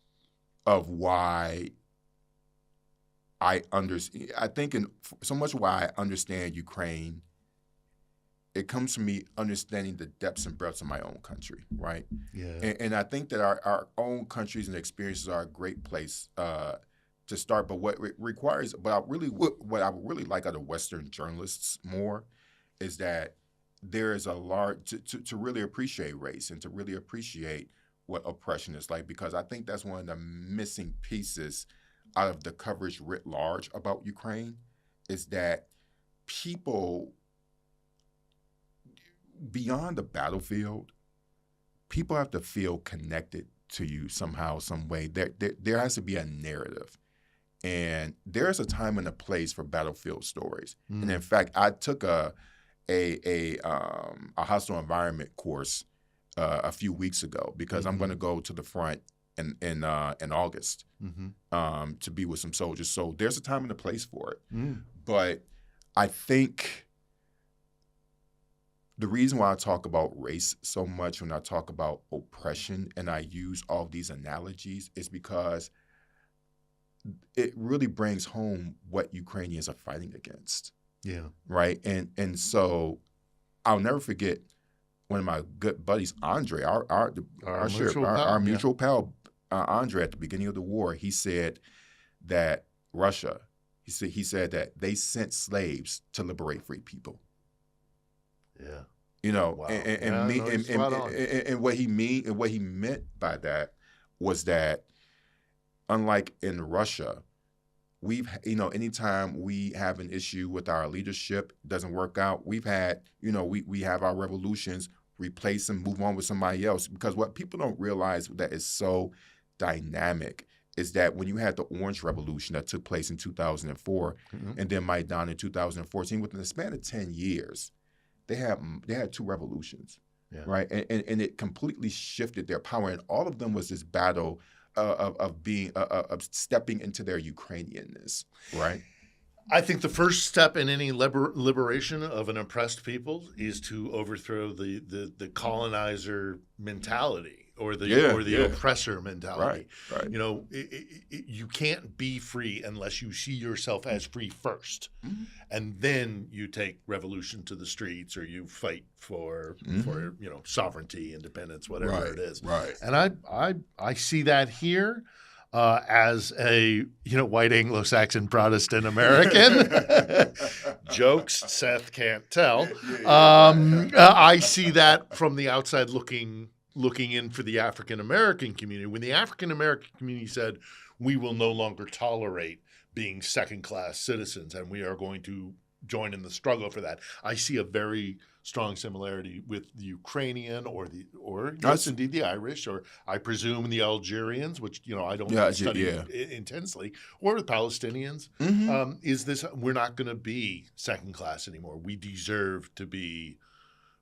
of why I understand Ukraine. It comes from me understanding the depths and breadths of my own country, right? Yeah. And I think that our own countries and experiences are a great place to start. But what I would really like out of Western journalists more is that there is a large to really appreciate race and to really appreciate what oppression is like, because I think that's one of the missing pieces out of the coverage writ large about Ukraine, is that people beyond the battlefield, people have to feel connected to you somehow, some way. There has to be a narrative. And there's a time and a place for battlefield stories. And in fact, I took a hostile environment course a few weeks ago, because I'm going to go to the front in August to be with some soldiers. So there's a time and a place for it. But I think the reason why I talk about race so much when I talk about oppression and I use all these analogies is because it really brings home what Ukrainians are fighting against. Yeah. Right. And so I'll never forget one of my good buddies, Andre, our mutual pal, Andre, at the beginning of the war. He said that Russia, he said that they sent slaves to liberate free people. Yeah. You know, Wow. and what he meant by that was that, unlike in Russia, anytime we have an issue with our leadership, doesn't work out, we've had, we have our revolutions, replace and move on with somebody else. Because what people don't realize that is so dynamic is that when you had the Orange Revolution that took place in 2004 and then Maidan in 2014, within the span of 10 years, they had two revolutions, right? And it completely shifted their power. And all of them was this battle of stepping into their Ukrainianness, right? I think the first step in any liberation of an oppressed people is to overthrow the colonizer mentality or the oppressor mentality. Right. You can't be free unless you see yourself as free first, and then you take revolution to the streets, or you fight for sovereignty, independence, whatever it is. Right. And I see that here. As a white Anglo-Saxon Protestant American, jokes Seth can't tell. I see that from the outside looking in for the African American community. When the African American community said, "We will no longer tolerate being second-class citizens, and we are going to join in the struggle for that," I see a very strong similarity with the Ukrainian or yes, indeed the Irish, or I presume the Algerians, which I don't study intensely, or the Palestinians. Is this, we're not going to be second class anymore. We deserve to be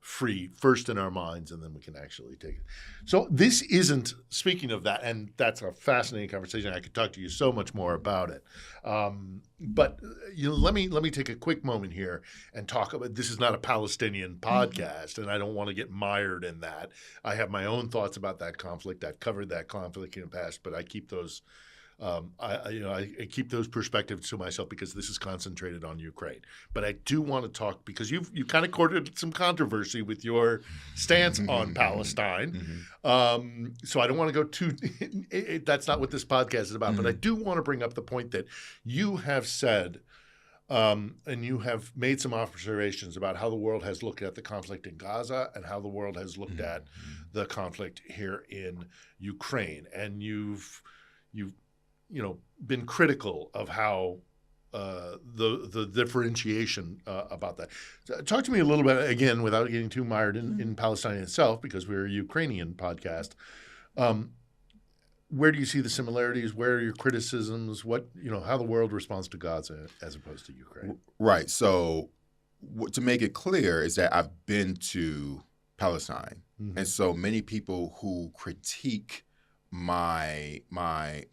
free first in our minds, and then we can actually take it. So this isn't, speaking of that, and that's a fascinating conversation. I could talk to you so much more about it. But let me take a quick moment here and talk about, this is not a Palestinian podcast, and I don't want to get mired in that. I have my own thoughts about that conflict. I've covered that conflict in the past, but I keep those I keep those perspectives to myself because this is concentrated on Ukraine. But I do want to talk, because you kind of courted some controversy with your stance on Palestine. So I don't want to go too – that's not what this podcast is about. But I do want to bring up the point that you have said and you have made some observations about how the world has looked at the conflict in Gaza and how the world has looked at the conflict here in Ukraine. And you've been critical of how the differentiation about that. So talk to me a little bit, again, without getting too mired in Palestine itself, because we're a Ukrainian podcast. Where do you see the similarities? Where are your criticisms? How the world responds to Gaza as opposed to Ukraine? Right. So to make it clear is that I've been to Palestine. And so many people who critique my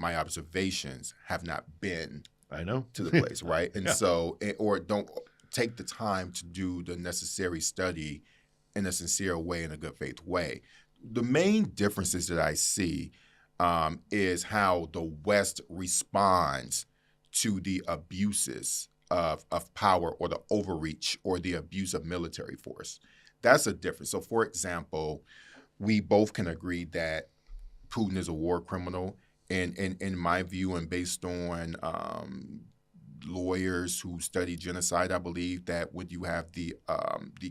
observations have not been to the place, right? And so, or don't take the time to do the necessary study in a sincere way, in a good faith way. The main differences that I see is how the West responds to the abuses of power, or the overreach, or the abuse of military force. That's a difference. So, for example, we both can agree that Putin is a war criminal, and in my view, and based on lawyers who study genocide, I believe that when you have the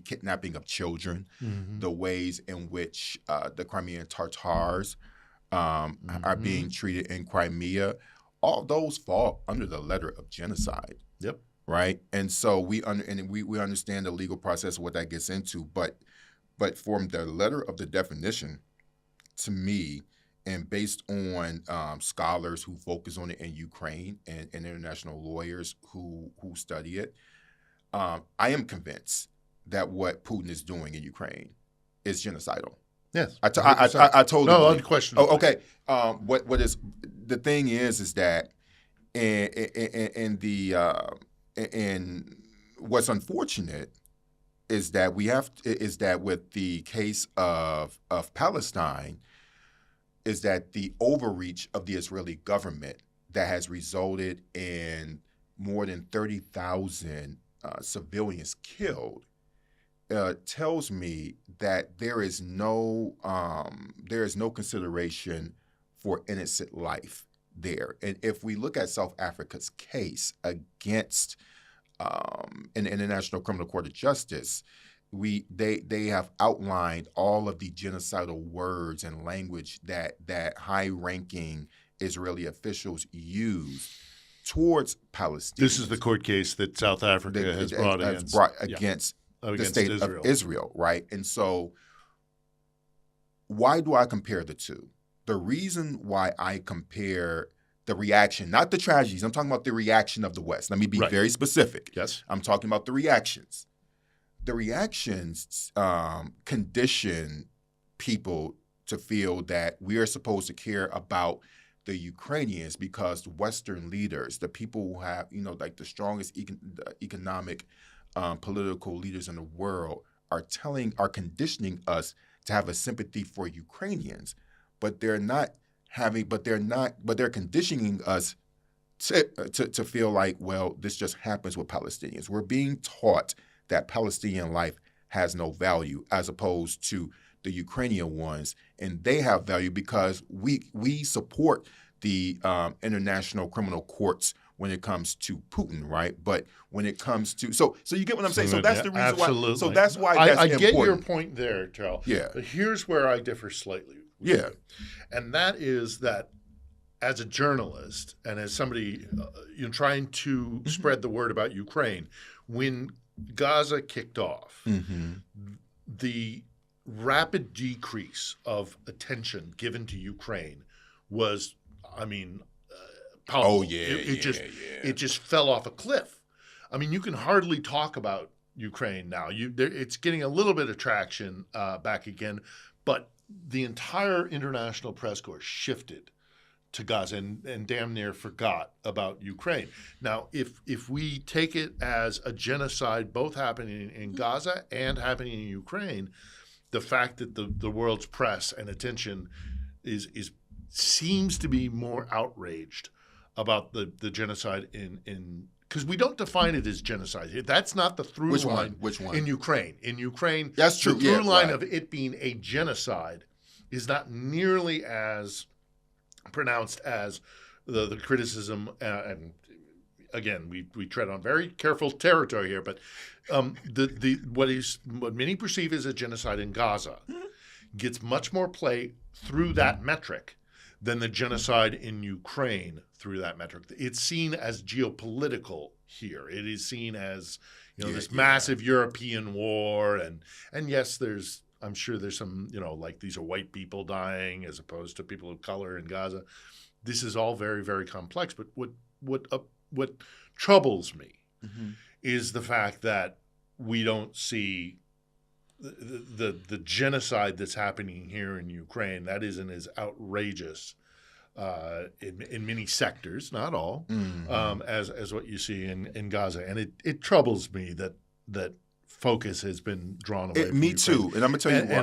kidnapping of children, the ways in which the Crimean Tatars are being treated in Crimea, all those fall under the letter of genocide. Yep. Right. And so we understand the legal process, what that gets into. But from the letter of the definition, to me, and based on scholars who focus on it in Ukraine and international lawyers who study it, I am convinced that what Putin is doing in Ukraine is genocidal. Yes, I told you. No, unquestionably. Oh, okay. What is the thing is that in what's unfortunate is that with the case of Palestine, is that the overreach of the Israeli government that has resulted in more than 30,000 civilians killed tells me that there is no consideration for innocent life there. And if we look at South Africa's case against an International Criminal Court of Justice, they have outlined all of the genocidal words and language that high-ranking Israeli officials use towards Palestinians. This is the court case that South Africa has brought against the state of Israel, right? And so why do I compare the two? The reason why I compare the reaction, not the tragedies, I'm talking about the reaction of the West. Let me be very specific. Yes. I'm talking about the reactions. The reactions condition people to feel that we are supposed to care about the Ukrainians because the Western leaders, the people who have, like the strongest economic, political leaders in the world, are conditioning us to have a sympathy for Ukrainians, but they're conditioning us to feel like, well, this just happens with Palestinians. We're being taught that Palestinian life has no value as opposed to the Ukrainian ones, and they have value because we support the international criminal courts when it comes to Putin, right? But when it comes to so you get what I'm saying. So that's the reason absolutely. why. So that's why that's I important. get your point there, Terrell. Yeah. But here's where I differ slightly. Yeah. And that is that as a journalist and as somebody trying to spread the word about Ukraine, when Gaza kicked off, the rapid decrease of attention given to Ukraine was, powerful. Oh yeah, it just fell off a cliff. I mean, you can hardly talk about Ukraine now. It's getting a little bit of traction back again, but the entire international press corps shifted to Gaza and damn near forgot about Ukraine. Now, if we take it as a genocide both happening in Gaza and happening in Ukraine, the fact that the world's press and attention seems to be more outraged about the genocide in because we don't define it as genocide. That's not the through line. Which one? In Ukraine. In Ukraine, that's true. The through line of it being a genocide is not nearly as pronounced as the criticism. And again, we tread on very careful territory here. But what many perceive as a genocide in Gaza gets much more play through that metric than the genocide in Ukraine through that metric. It's seen as geopolitical here. It is seen as this massive European war, and yes, I'm sure there's some like these are white people dying as opposed to people of color in Gaza. This is all very, very complex. But what troubles me is the fact that we don't see the genocide that's happening here in Ukraine. That isn't as outrageous in many sectors, not all, as what you see in Gaza. And it troubles me that focus has been drawn away. Me too, and I'm gonna tell you why.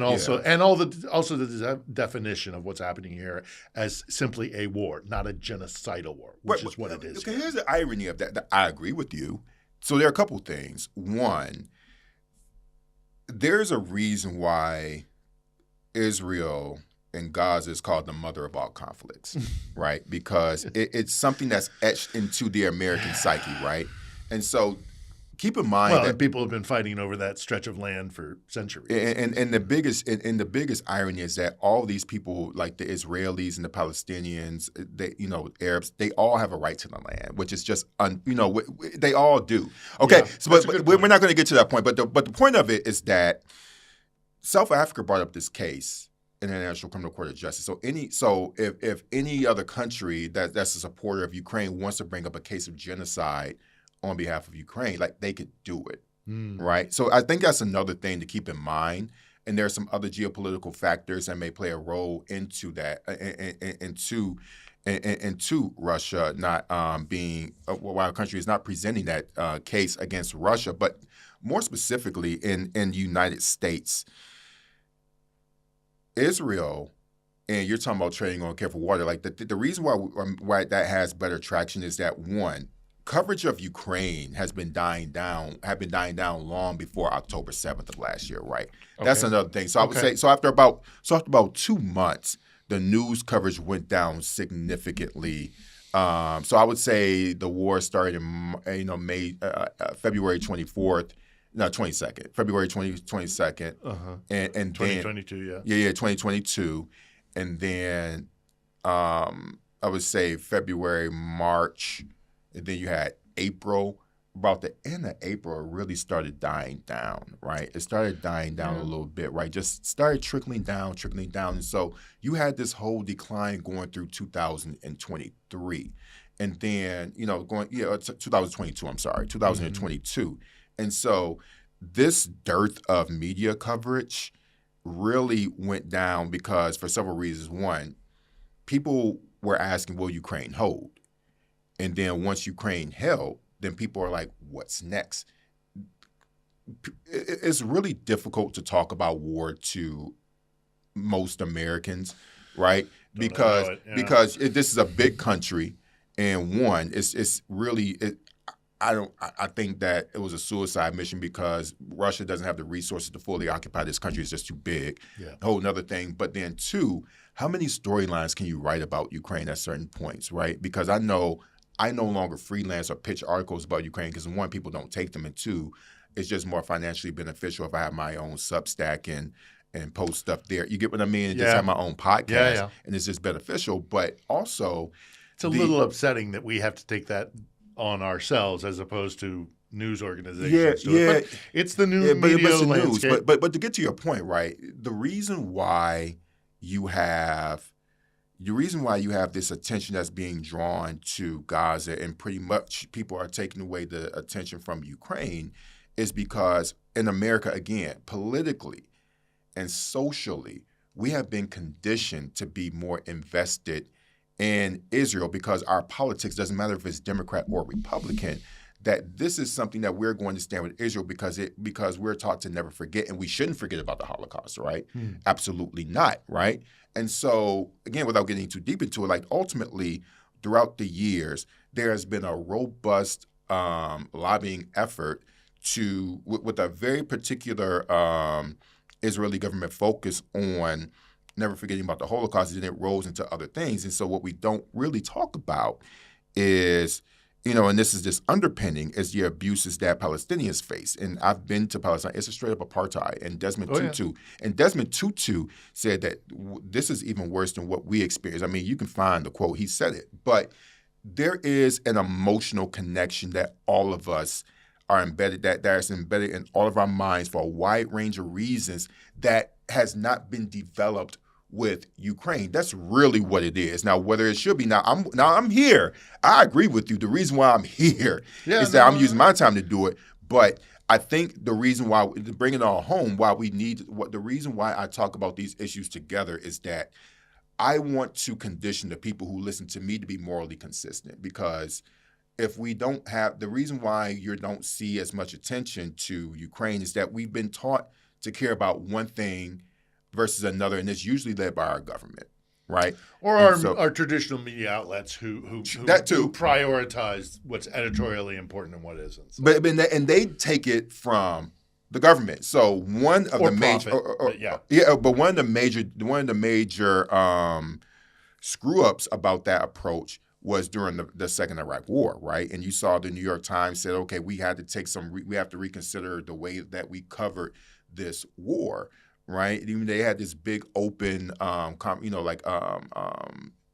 And also the definition of what's happening here as simply a war, not a genocidal war, which is what it is. Okay, here's the irony of that. I agree with you. So there are a couple things. One, there's a reason why Israel and Gaza is called the mother of all conflicts, right? Because it's something that's etched into the American psyche, right? And so keep in mind Well, that and people have been fighting over that stretch of land for centuries. and the biggest irony is that all these people, like the Israelis and the Palestinians, Arabs, they all have a right to the land, which is just they all do. Okay, Yeah, so that's a but good we're point. not going to get to that point. But the point of it is that South Africa brought up this case in the International Criminal Court of Justice. So if any other country that's a supporter of Ukraine wants to bring up a case of genocide on behalf of Ukraine, like they could do it. Right. So I think that's another thing to keep in mind. And there are some other geopolitical factors that may play a role into that, into Russia not being why a country is not presenting that case against Russia, but more specifically in the United States, Israel. And you're talking about trading on careful water. Like the reason why that has better traction is that one, coverage of Ukraine have been dying down long before October 7th of last year, right? Okay. That's another thing. So I would say after about 2 months, the news coverage went down significantly. So I would say the war started in February 24th. No, 22nd, February 22nd, and then 2022, yeah, 2022, and then I would say February, March. And then you had April. About the end of April, it really started dying down, right? It started dying down a little bit, right? Just started trickling down. And so you had this whole decline going through 2023. And then, 2022, I'm sorry, 2022. And so this dearth of media coverage really went down because for several reasons. One, people were asking, will Ukraine hold? And then once Ukraine held, then people are like, what's next? It's really difficult to talk about war to most Americans, right? Because this is a big country, and one, it's really I think that it was a suicide mission because Russia doesn't have the resources to fully occupy this country. It's just too big. Yeah. A whole nother thing. But then two, how many storylines can you write about Ukraine at certain points, right? Because I no longer freelance or pitch articles about Ukraine because one, people don't take them, and two, it's just more financially beneficial if I have my own Substack and post stuff there. You get what I mean? And just have my own podcast, and it's just beneficial. But also, it's a little upsetting that we have to take that on ourselves as opposed to news organizations. But it's the new media landscape. But to get to your point, right? The reason why you have this attention that's being drawn to Gaza and pretty much people are taking away the attention from Ukraine is because in America, again, politically and socially, we have been conditioned to be more invested in Israel because our politics, doesn't matter if it's Democrat or Republican, that this is something that we're going to stand with Israel because we're taught to never forget, and we shouldn't forget about the Holocaust, right? Absolutely not, right? And so, again, without getting too deep into it, like ultimately, throughout the years, there has been a robust lobbying effort with a very particular Israeli government focus on never forgetting about the Holocaust, and then it rolls into other things. And so what we don't really talk about is, and this is this underpinning, is the abuses that Palestinians face. And I've been to Palestine. It's a straight up apartheid. And Desmond Tutu said that this is even worse than what we experienced. I mean, you can find the quote. He said it. But there is an emotional connection that all of us are embedded, that is embedded in all of our minds for a wide range of reasons that has not been developed with Ukraine. That's really what it is. Now, whether it should be, now I'm here. I agree with you. The reason why I'm here is that I'm using my time to do it. But I think the reason why, to bring it all home, the reason why I talk about these issues together is that I want to condition the people who listen to me to be morally consistent, because if we don't have, the reason why you don't see as much attention to Ukraine is that we've been taught to care about one thing versus another, and it's usually led by our government, right? Or our traditional media outlets who prioritize what's editorially important and what isn't. So. But they take it from the government. So one of the major screw ups about that approach was during the Second Iraq War, right? And you saw the New York Times said, okay, we had to we have to reconsider the way that we covered this war, right? Even they had this big open,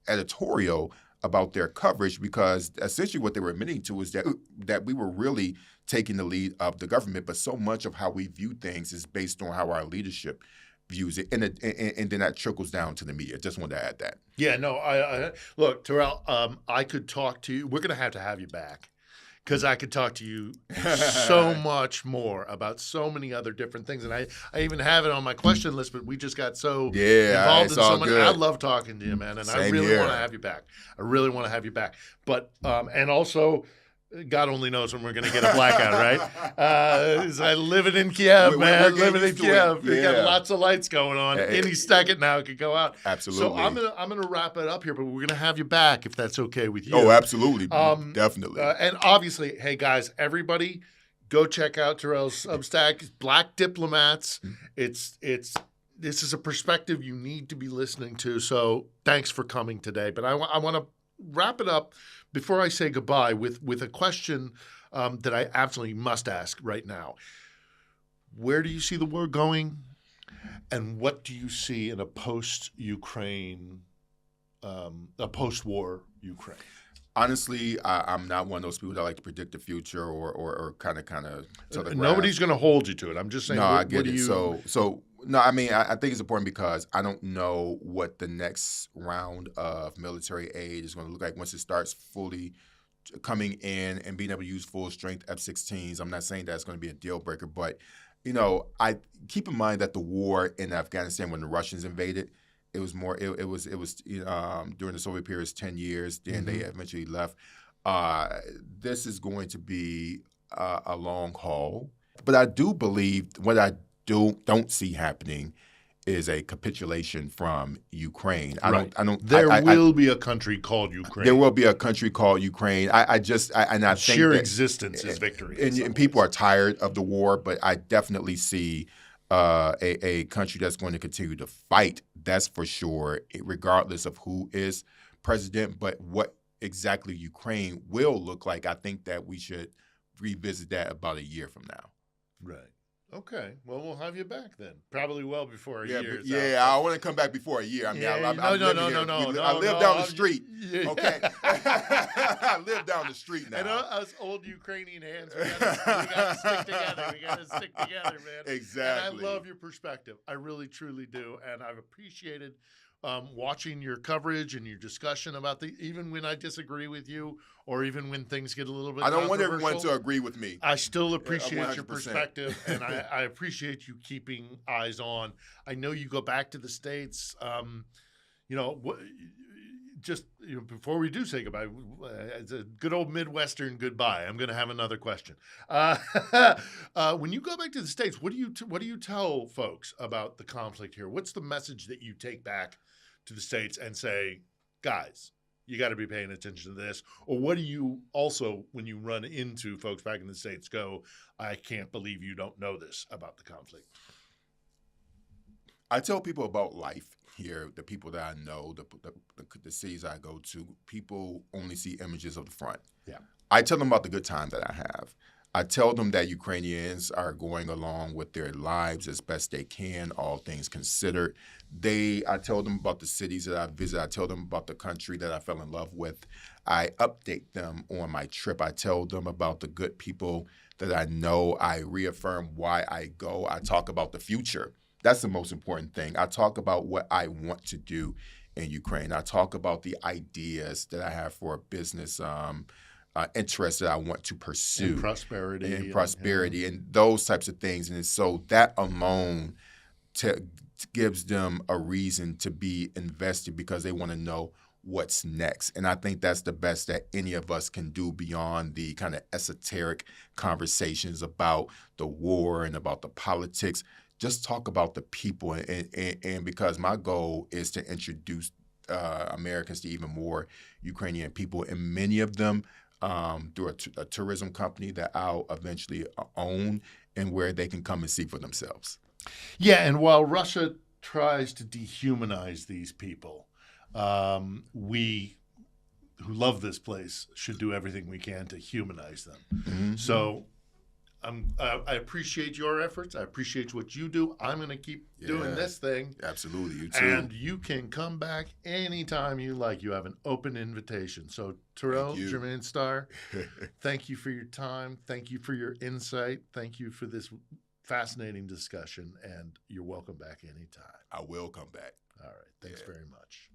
editorial about their coverage, because essentially what they were admitting to is that we were really taking the lead of the government, but so much of how we view things is based on how our leadership views it, and then that trickles down to the media. Just wanted to add that. Yeah, no, I look, Terrell, I could talk to you. We're going to have you back, because I could talk to you so much more about so many other different things. And I even have it on my question list, but we just got so involved in so many. I love talking to you, man, and I really want to have you back. I really want to have you back. But and also, God only knows when we're going to get a blackout, right? I living in Kiev, man. Living in Kiev. We got lots of lights going on. Any second now it could go out. Absolutely. So I'm gonna wrap it up here, but we're going to have you back if that's okay with you. Oh, absolutely. Definitely. And obviously, hey, guys, everybody, go check out Terrell's Substack, Black Diplomats. This is a perspective you need to be listening to. So thanks for coming today. But I want to wrap it up before I say goodbye with a question that I absolutely must ask right now. Where do you see the war going, and what do you see in a post-Ukraine, a post-war Ukraine? Honestly, I'm not one of those people that like to predict the future or kind of tell the Nobody's going to hold you to it. I'm just saying. No, I get it. So no, I mean, I think it's important because I don't know what the next round of military aid is going to look like once it starts fully coming in and being able to use full strength F-16s. I'm not saying that's going to be a deal breaker, but I keep in mind that the war in Afghanistan, when the Russians invaded, it was more. It was during the Soviet period, 10 years. Then they eventually left. This is going to be a long haul, but I do believe what I don't see happening is a capitulation from Ukraine. There will be a country called Ukraine. There will be a country called Ukraine. I think sheer existence is victory. And people are tired of the war, but I definitely see a country that's going to continue to fight. That's for sure, regardless of who is president. But what exactly Ukraine will look like, I think that we should revisit that about a year from now. Right. Okay. Well, we'll have you back then. Probably well before a year. I want to come back before a year. I mean, I live down the street. Okay. I live down the street now. And us old Ukrainian hands, we got to stick together. We got to stick together, man. Exactly. And I love your perspective. I really, truly do. And I've appreciated watching your coverage and your discussion about even when I disagree with you, or even when things get a little bit I don't want everyone to agree with me. I still appreciate your perspective, and I appreciate you keeping eyes on. I know you go back to the States. Before we do say goodbye, it's a good old Midwestern goodbye. I'm going to have another question. When you go back to the States, what do you tell folks about the conflict here? What's the message that you take back to the States and say, guys, you got to be paying attention to this? Or what do you also, when you run into folks back in the States, go, I can't believe you don't know this about the conflict? I tell people about life here, the people that I know, the cities I go to. People only see images of the front. Yeah. I tell them about the good time that I have. I tell them that Ukrainians are going along with their lives as best they can, all things considered. I tell them about the cities that I visit. I tell them about the country that I fell in love with. I update them on my trip. I tell them about the good people that I know. I reaffirm why I go. I talk about the future. That's the most important thing. I talk about what I want to do in Ukraine. I talk about the ideas that I have for a business interests that I want to pursue. And prosperity. And those types of things. And so that alone gives them a reason to be invested, because they want to know what's next. And I think that's the best that any of us can do beyond the kind of esoteric conversations about the war and about the politics. Just talk about the people. And because my goal is to introduce Americans to even more Ukrainian people, and many of them through a tourism company that I'll eventually own, and where they can come and see for themselves. Yeah, and while Russia tries to dehumanize these people, we who love this place should do everything we can to humanize them. Mm-hmm. So I appreciate your efforts. I appreciate what you do. I'm going to keep doing this thing. Absolutely, you too. And you can come back anytime you like. You have an open invitation. So, Terrell, Jermaine, Starr, thank you for your time. Thank you for your insight. Thank you for this fascinating discussion. And you're welcome back anytime. I will come back. All right. Thanks very much.